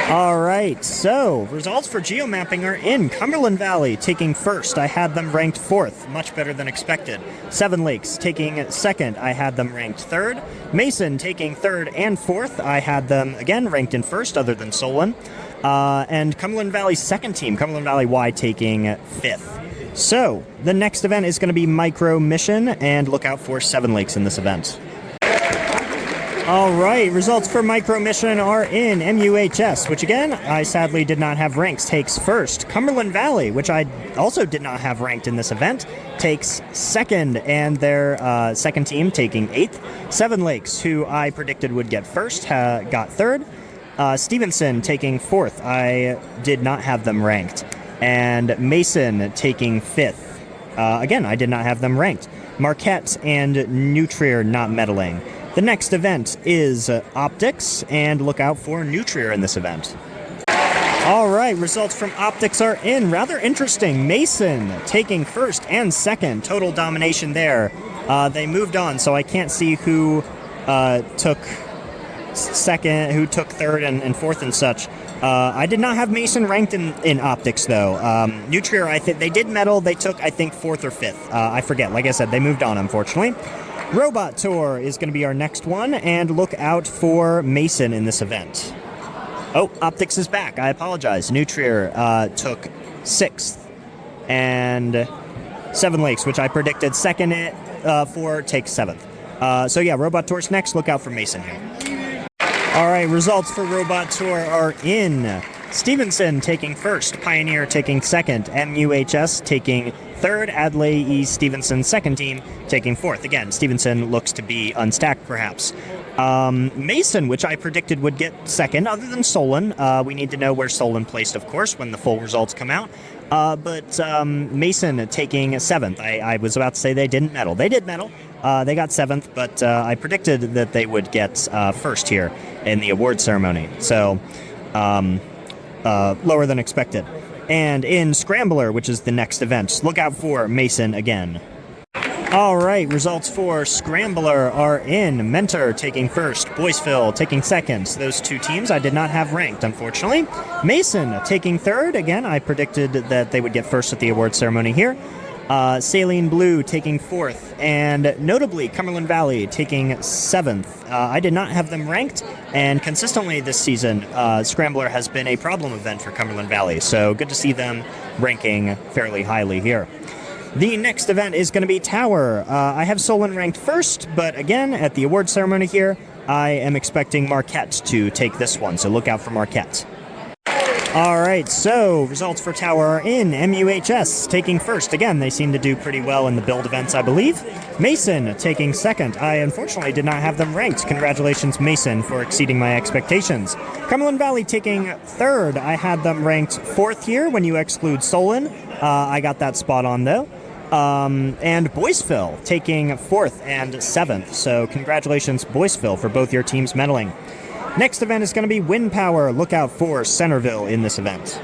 Speaker 1: All right, so results for Geomapping are in. Cumberland Valley taking first. I had them ranked fourth, much better than expected. Seven Lakes taking second. I had them ranked third. Mason taking third and fourth. I had them, again, ranked in first, other than Solon. And Cumberland Valley's second team, Cumberland Valley Y, taking fifth. So, the next event is going to be Micro Mission, and look out for 7 lakes in this event. All right, results for Micro Mission are in. MUHS, which again, I sadly did not have ranks, takes first. Cumberland Valley, which I also did not have ranked in this event, takes second, and their second team taking 8th. 7 Lakes, who I predicted would get first, got third. Stevenson taking 4th. I did not have them ranked. And Mason taking 5th. Again, I did not have them ranked. Marquette and Nutrier not medaling. The next event is Optics, and look out for Nutrier in this event. All right, results from Optics are in. Rather interesting. Mason taking first and second. Total domination there. They moved on, so I can't see who took second, who took third and fourth and such. I did not have Mason ranked in Optics, though. Nutrier, I think they did medal. They took, I think, 4th or 5th. I forget. Like I said, they moved on, unfortunately. Robot Tour is going to be our next one, and look out for Mason in this event. Oh, Optics is back. I apologize. Nutrier took 6th, and 7 Lakes, which I predicted second for, takes 7th. So yeah, Robot Tour's next. Look out for Mason here. All right, results for Robot Tour are in. Stevenson taking first, Pioneer taking second, MUHS taking third, Adlai East Stevenson second team taking 4th. Again, Stevenson looks to be unstacked perhaps. Mason, which I predicted would get second, other than Solon. We need to know where Solon placed, of course, when the full results come out. But Mason taking 7th. I was about to say they didn't medal. They did medal. They got 7th, but I predicted that they would get first here in the award ceremony. So, lower than expected. And in Scrambler, which is the next event, look out for Mason again. All right, results for Scrambler are in. Mentor taking first, Boyceville taking second. Those 2 teams I did not have ranked, unfortunately. Mason taking third. Again, I predicted that they would get first at the award ceremony here. Saline Blue taking 4th, and notably Cumberland Valley taking 7th. I did not have them ranked, and consistently this season, Scrambler has been a problem event for Cumberland Valley, so good to see them ranking fairly highly here. The next event is going to be Tower. I have Solon ranked first, but again, at the award ceremony here, I am expecting Marquette to take this one, so look out for Marquette. All right, so results for Tower are in. MUHS taking first. Again, they seem to do pretty well in the build events, I believe. Mason taking second. I unfortunately did not have them ranked. Congratulations, Mason, for exceeding my expectations. Cumberland Valley taking third. I had them ranked 4th here when you exclude Solon. I got that spot on, though. And Boyceville taking 4th and 7th. So congratulations, Boyceville, for both your teams medaling. Next event is going to be Wind Power. Look out for Centerville in this event.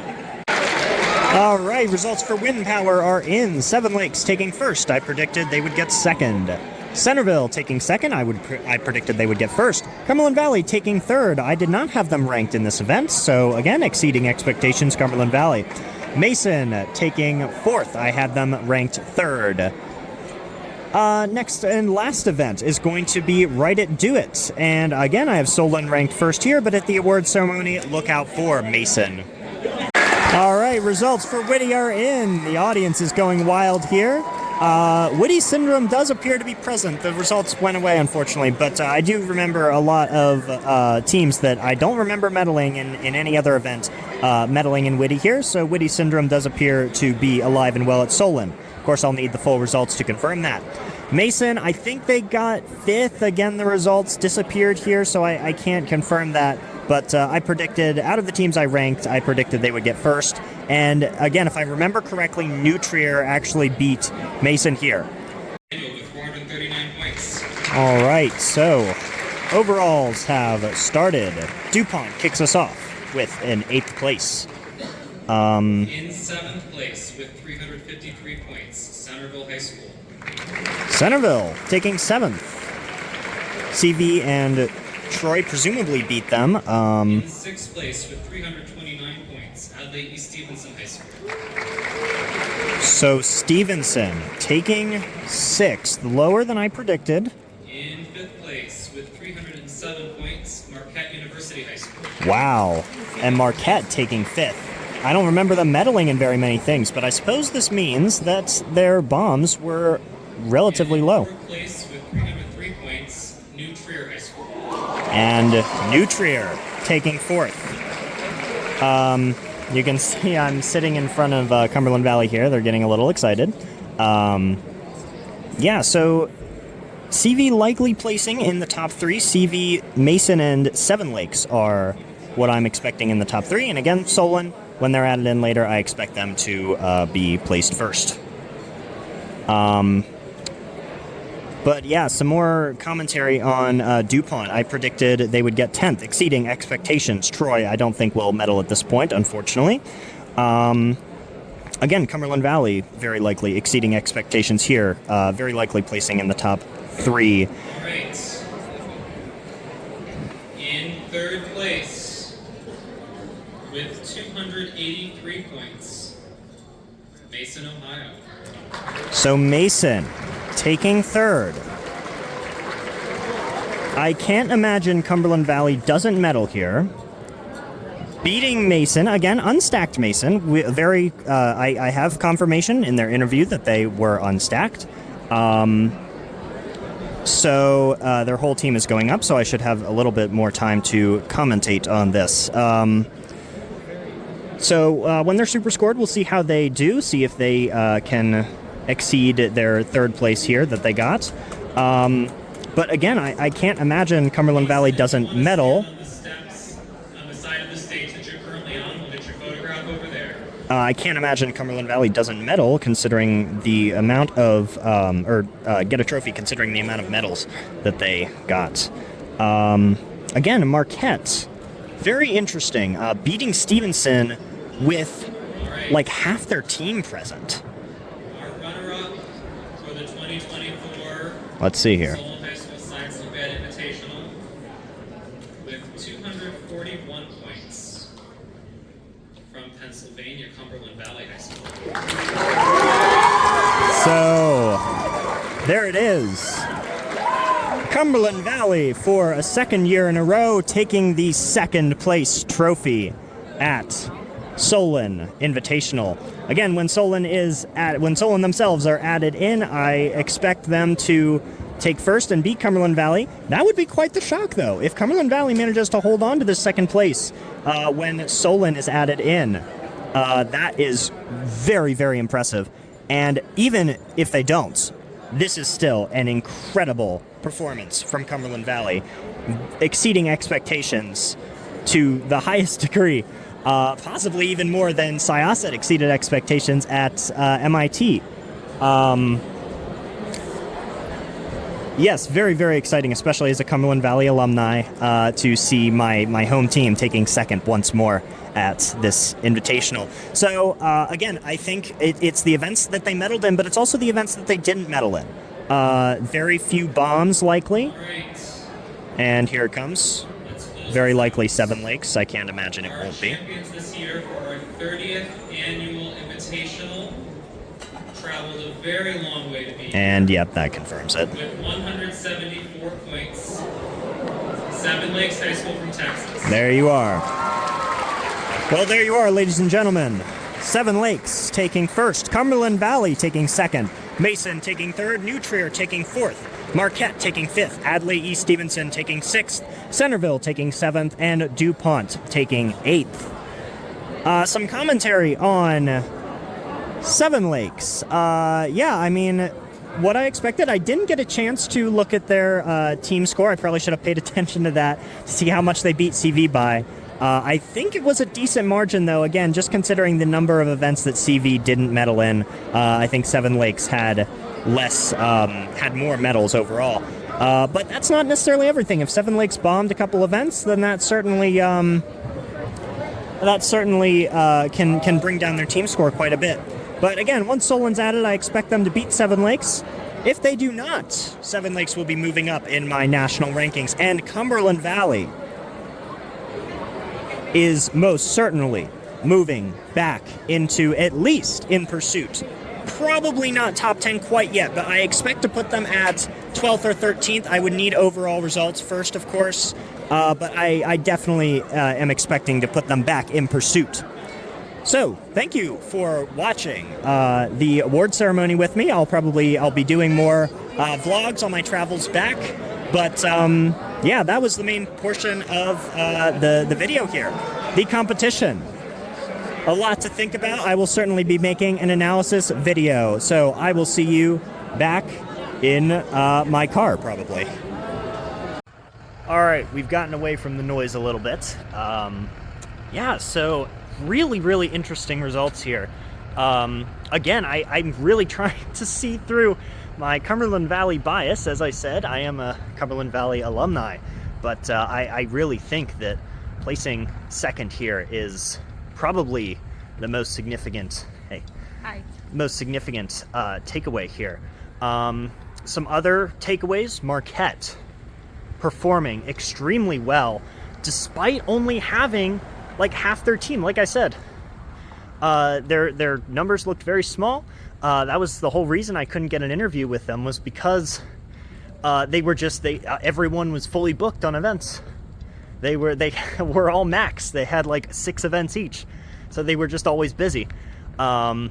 Speaker 1: All right, results for Wind Power are in. 7 Lakes taking first. I predicted they would get second. Centerville taking second. I predicted they would get first. Cumberland Valley taking third. I did not have them ranked in this event, so again, exceeding expectations, Cumberland Valley. Mason taking 4th. I had them ranked 3rd. Next and last event is going to be Write It, Do It. And again, I have Solon ranked first here, but at the award ceremony, look out for Mason. All right, results for Witty are in. The audience is going wild here. Witty syndrome does appear to be present. The results went away, unfortunately, but I do remember a lot of teams that I don't remember medaling in any other event medaling in Witty here, so Witty syndrome does appear to be alive and well at Solon. Of course, I'll need the full results to confirm that. Mason, I think they got 5th. Again, the results disappeared here, so I can't confirm that. But I predicted, out of the teams I ranked, I predicted they would get first. And again, if I remember correctly, Nutrier actually beat Mason here.
Speaker 10: With 439 points.
Speaker 1: All right, so overalls have started. DuPont kicks us off with an 8th place.
Speaker 11: In 7th place with 353 points, Centerville High School.
Speaker 1: Centerville taking 7th. CV and Troy presumably beat them.
Speaker 11: In 6th place with 329 points, Adlai East Stevenson High School.
Speaker 1: So Stevenson taking 6th, lower than I predicted.
Speaker 11: In 5th place with 307 points, Marquette University High School.
Speaker 1: Wow. And Marquette taking 5th. I don't remember them medaling in very many things, but I suppose this means that their bombs were relatively low.
Speaker 11: Fourth place with 303 points, New Trier High School.
Speaker 1: And New Trier taking fourth. You can see I'm sitting in front of Cumberland Valley here. They're getting a little excited. Yeah, so CV likely placing in the top 3. CV, Mason, and Seven Lakes are what I'm expecting in the top 3. And again, Solon, when they're added in later, I expect them to be placed first. But yeah, some more commentary on DuPont. I predicted they would get 10th, exceeding expectations. Troy, I don't think will medal at this point, unfortunately. Again, Cumberland Valley, very likely exceeding expectations here. Very likely placing in the top 3.
Speaker 11: All right. In third place with 283 points, Mason, Ohio.
Speaker 1: So Mason taking third. I can't imagine Cumberland Valley doesn't medal here. Beating Mason, again, unstacked Mason. I have confirmation in their interview that they were unstacked. So their whole team is going up, so I should have a little bit more time to commentate on this. So when they're super scored, we'll see how they do, see if they can exceed their third place here that they got. But again, I can't imagine Cumberland Valley doesn't medal.
Speaker 11: On the steps on the side of the stage that you're currently on, we'll get your photograph over there.
Speaker 1: I can't imagine Cumberland Valley doesn't medal considering the amount of, get a trophy considering the amount of medals that they got. Again, Marquette, very interesting, beating Stevenson with like half their team present.
Speaker 11: Our runner-up for the 2024
Speaker 1: Let's see here.
Speaker 11: Solon High School Science Olympiad Invitational with 241 points from Pennsylvania, Cumberland Valley High School.
Speaker 1: So, there it is. Cumberland Valley, for a second year in a row, taking the second place trophy at Solon Invitational. Again, when Solon themselves are added in, I expect them to take first and beat Cumberland Valley. That would be quite the shock, though, if Cumberland Valley manages to hold on to this second place when Solon is added in. That is very, very impressive. And even if they don't, this is still an incredible performance from Cumberland Valley, exceeding expectations to the highest degree. Possibly even more than Syosset exceeded expectations at MIT. Yes, very, very exciting, especially as a Cumberland Valley alumni, to see my home team taking second once more at this invitational. So, again, I think it's the events that they medaled in, but it's also the events that they didn't medal in. Very few bombs, likely. And here it comes. Very likely Seven Lakes. I can't imagine it won't be.
Speaker 11: Our champions this year for our 30th annual invitational traveled a very long way to be.
Speaker 1: And yep, that confirms it.
Speaker 11: With 174 points, Seven Lakes High School from Texas.
Speaker 1: There you are. Well, there you are, ladies and gentlemen. Seven Lakes taking first, Cumberland Valley taking second, Mason taking third, New Trier taking fourth, Marquette taking fifth, Adlai East Stevenson taking sixth, Centerville taking seventh, and DuPont taking eighth. Some commentary on Seven Lakes. Yeah, I mean, what I expected. I didn't get a chance to look at their team score. I probably should have paid attention to that to see how much they beat CV by. I think it was a decent margin, though. Again, just considering the number of events that CV didn't medal in, I think Seven Lakes had more medals overall. But that's not necessarily everything. If Seven Lakes bombed a couple events, then that certainly can bring down their team score quite a bit. But again, once Solon's added, I expect them to beat Seven Lakes. If they do not, Seven Lakes will be moving up in my national rankings, and Cumberland Valley is most certainly moving back into at least in pursuit. Probably not top 10 quite yet, but I expect to put them at 12th or 13th. I would need overall results first, of course, but I definitely am expecting to put them back in pursuit. So, thank you for watching the award ceremony with me. I'll be doing more vlogs on my travels back. But yeah, that was the main portion of the video here. The competition. A lot to think about. I will certainly be making an analysis video. So I will see you back in my car, probably. All right, we've gotten away from the noise a little bit. Yeah, so really interesting results here. Again, I'm really trying to see through my Cumberland Valley bias. As I said, I am a Cumberland Valley alumni, but I really think that placing second here is probably the most significant, most significant takeaway here. Some other takeaways: Marquette performing extremely well, despite only having like half their team. Like I said, their numbers looked very small. That was the whole reason I couldn't get an interview with them, was because everyone was fully booked on events. They were all max. They had like 6 events each, so they were just always busy. Yeah,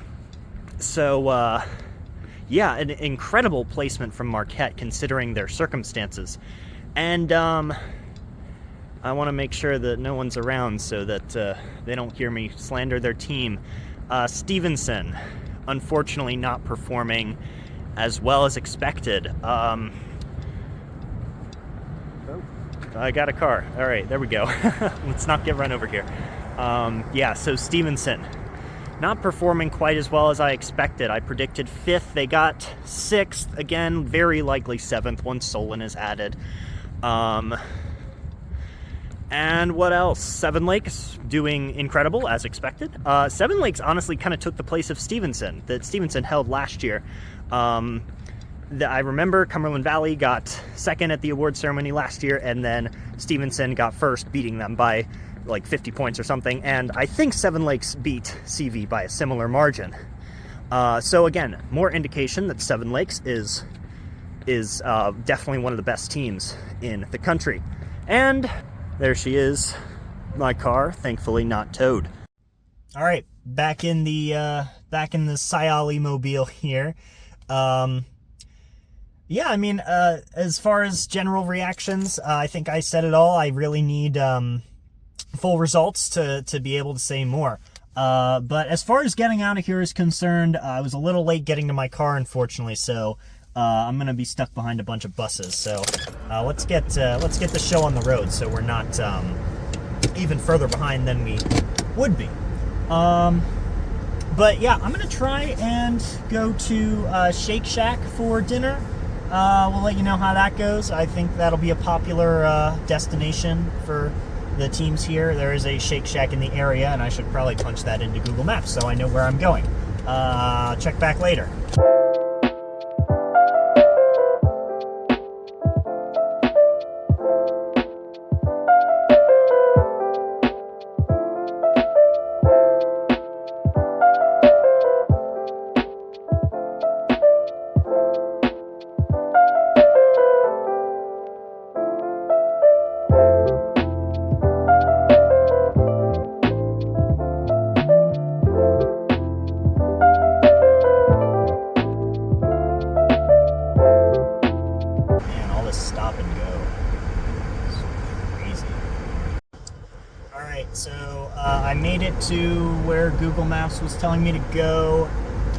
Speaker 1: an incredible placement from Marquette considering their circumstances. And I want to make sure that no one's around so that they don't hear me slander their team. Stevenson, unfortunately not performing as well as expected. I got a car. All right, there we go. Let's not get run over here. Yeah, so Stevenson not performing quite as well as I expected. I predicted 5th. They got 6th. Again, very likely 7th once Solon is added. And what else? Seven Lakes doing incredible as expected. Seven Lakes honestly kind of took the place of Stevenson that Stevenson held last year. I remember Cumberland Valley got 2nd at the award ceremony last year, and then Stevenson got 1st, beating them by like 50 points or something. And I think Seven Lakes beat CV by a similar margin. So again, more indication that Seven Lakes is definitely one of the best teams in the country. And there she is, my car, thankfully not towed. All right, back in the Sayali mobile here. Yeah, I mean, as far as general reactions, I think I said it all. I really need full results to be able to say more. But as far as getting out of here is concerned, I was a little late getting to my car, unfortunately, so I'm gonna be stuck behind a bunch of buses. So let's get the show on the road, so we're not even further behind than we would be. But yeah, I'm gonna try and go to Shake Shack for dinner. We'll let you know how that goes. I think that'll be a popular destination for the teams here. There is a Shake Shack in the area, and I should probably punch that into Google Maps so I know where I'm going. Check back later. So I made it to where Google Maps was telling me to go.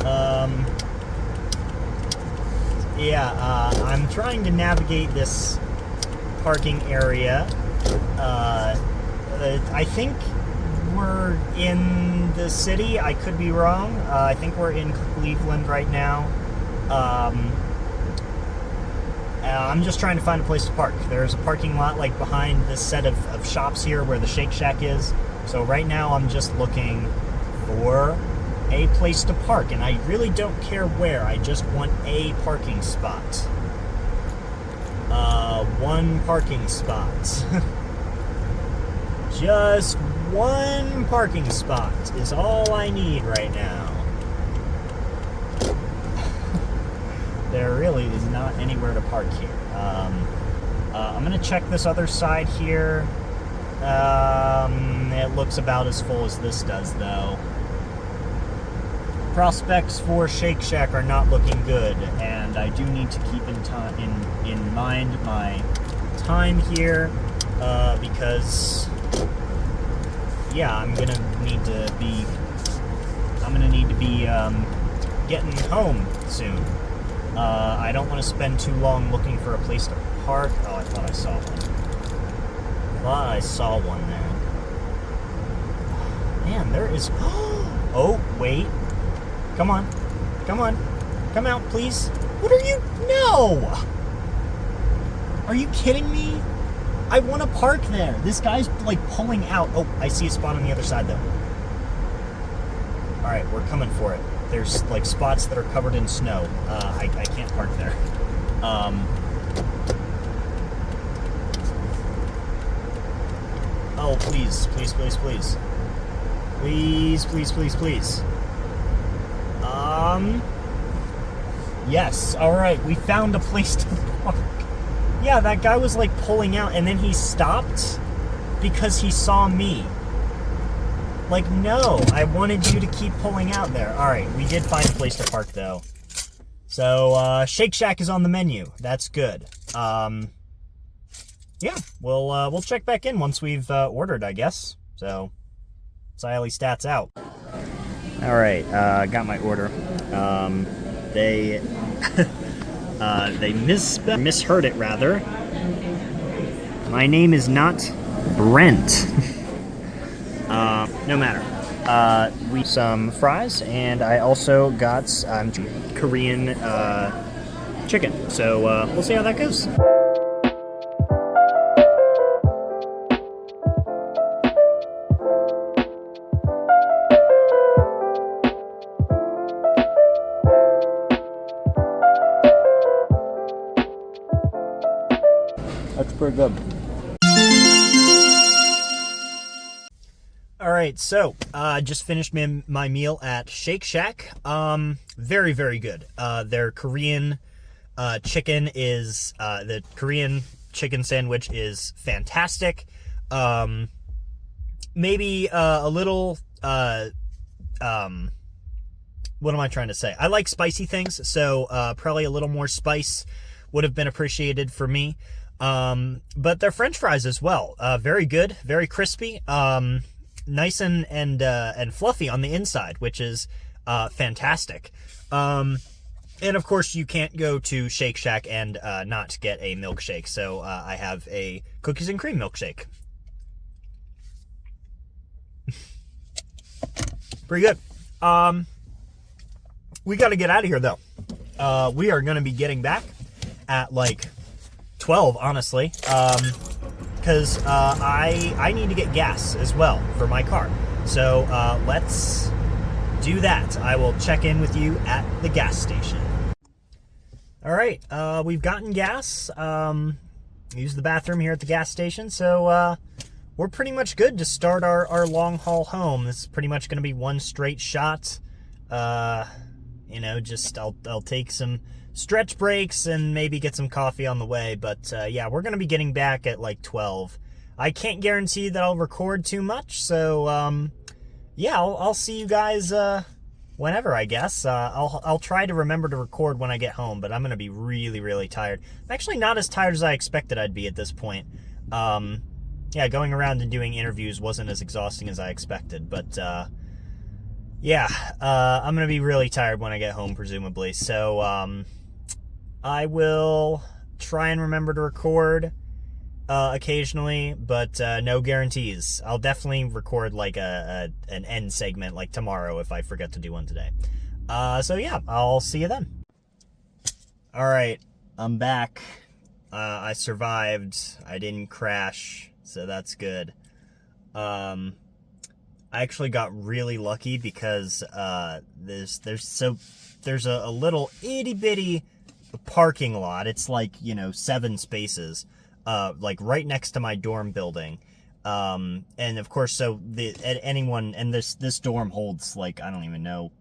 Speaker 1: I'm trying to navigate this parking area. I think we're in the city. I could be wrong. I think we're in Cleveland right now. I'm just trying to find a place to park. There's a parking lot like behind this set of shops here where the Shake Shack is. So right now I'm just looking for a place to park, and I really don't care where. I just want a parking spot. One parking spot. Just one parking spot is all I need right now. There really is not anywhere to park here. I'm gonna check this other side here. It looks about as full as this does, though. prospects for Shake Shack are not looking good, and I do need to keep in mind my time here, because yeah, I'm gonna need to be getting home soon. I don't want to spend too long looking for a place to park. Oh, I thought I saw one there. Man, there is. Oh, wait. Come on. Come out, please. What are you? No! Are you kidding me? I want to park there. This guy's like pulling out. Oh, I see a spot on the other side though. All right, we're coming for it. There's like spots that are covered in snow. I can't park there. Oh, please. Please. Yes, alright, we found a place to park. Yeah, that guy was like pulling out and then he stopped because he saw me. Like, no, I wanted you to keep pulling out there. Alright, we did find a place to park though. So, Shake Shack is on the menu. That's good. Yeah, we'll check back in once we've ordered, I guess. So, Siley stats out. Alright, got my order. They misheard it rather. My name is not Brent. No matter. We some fries, and I also got Korean chicken. So we'll see how that goes. That's pretty good. Alright, so, just finished my meal at Shake Shack. Very, very good. Their Korean chicken is, the Korean chicken sandwich is fantastic. Maybe a little, what am I trying to say? I like spicy things, so probably a little more spice would have been appreciated for me. But their French fries as well, very good, very crispy. Nice and fluffy on the inside, which is fantastic. And of course, you can't go to Shake Shack and not get a milkshake. So I have a cookies and cream milkshake. Pretty good. We got to get out of here though. We are going to be getting back at like 12, honestly. Because I need to get gas as well for my car. So let's do that. I will check in with you at the gas station. All right, we've gotten gas. Used the bathroom here at the gas station. So we're pretty much good to start our long haul home. This is pretty much going to be one straight shot. You know, just I'll take some stretch breaks and maybe get some coffee on the way, but yeah, we're gonna be getting back at like 12. I can't guarantee that I'll record too much, so yeah, I'll see you guys whenever, I guess. I'll try to remember to record when I get home, but I'm gonna be really, really tired. I'm actually not as tired as I expected I'd be at this point. Yeah, going around and doing interviews wasn't as exhausting as I expected, but yeah, I'm gonna be really tired when I get home, presumably, so I will try and remember to record occasionally, but no guarantees. I'll definitely record like an end segment like tomorrow if I forget to do one today. So yeah, I'll see you then. Alright, I'm back. I survived. I didn't crash, so that's good. I actually got really lucky because there's a little itty-bitty parking lot. It's like, 7 spaces, like right next to my dorm building. And of course, so this dorm holds like, I don't even know,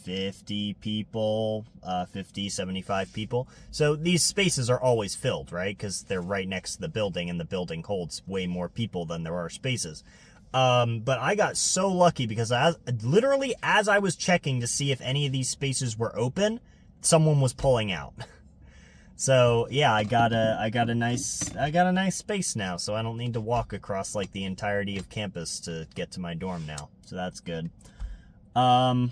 Speaker 1: 50 people, 50, 75 people. So these spaces are always filled, right? Because they're right next to the building, and the building holds way more people than there are spaces. But I got so lucky because literally as I was checking to see if any of these spaces were open, someone was pulling out. So yeah, I got a nice space now, so I don't need to walk across like the entirety of campus to get to my dorm now. So that's good. Yeah,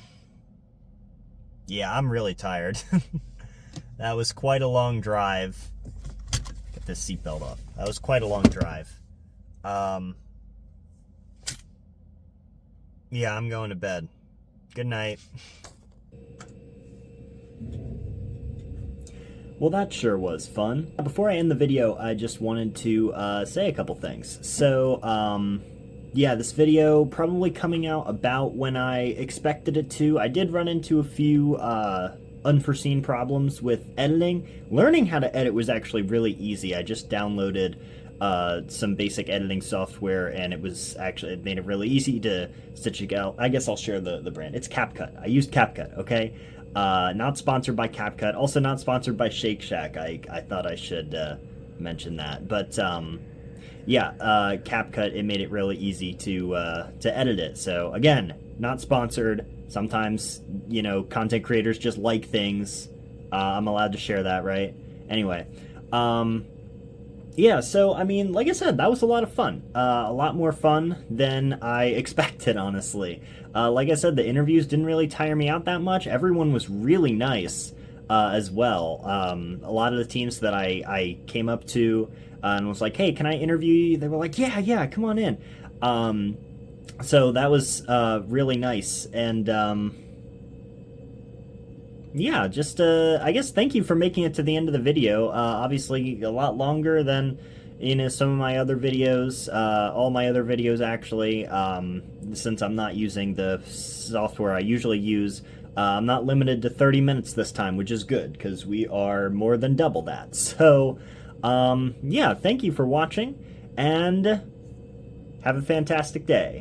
Speaker 1: I'm really tired. That was quite a long drive. Get this seatbelt off. That was quite a long drive. Yeah, I'm going to bed. Good night. Well, that sure was fun. Before I end the video, I just wanted to say a couple things. So, yeah, this video probably coming out about when I expected it to. I did run into a few unforeseen problems with editing. Learning how to edit was actually really easy. I just downloaded some basic editing software, and it made it really easy to stitch it out. I guess I'll share the brand. It's CapCut. I used CapCut, okay? Not sponsored by CapCut, also not sponsored by Shake Shack. I thought I should mention that. But yeah, CapCut, it made it really easy to edit it. So again, not sponsored. Sometimes, you know, content creators just like things. I'm allowed to share that, right? Anyway, yeah, so, I mean, like I said, that was a lot of fun. A lot more fun than I expected, honestly. Like I said, the interviews didn't really tire me out that much. Everyone was really nice as well. A lot of the teams that I came up to and was like, hey, can I interview you? They were like, yeah, come on in. So that was really nice. And yeah, just, I guess thank you for making it to the end of the video. Obviously, a lot longer than, you know, some of my other videos, all my other videos, actually, since I'm not using the software I usually use. I'm not limited to 30 minutes this time, which is good, because we are more than double that. So, yeah, thank you for watching, and have a fantastic day.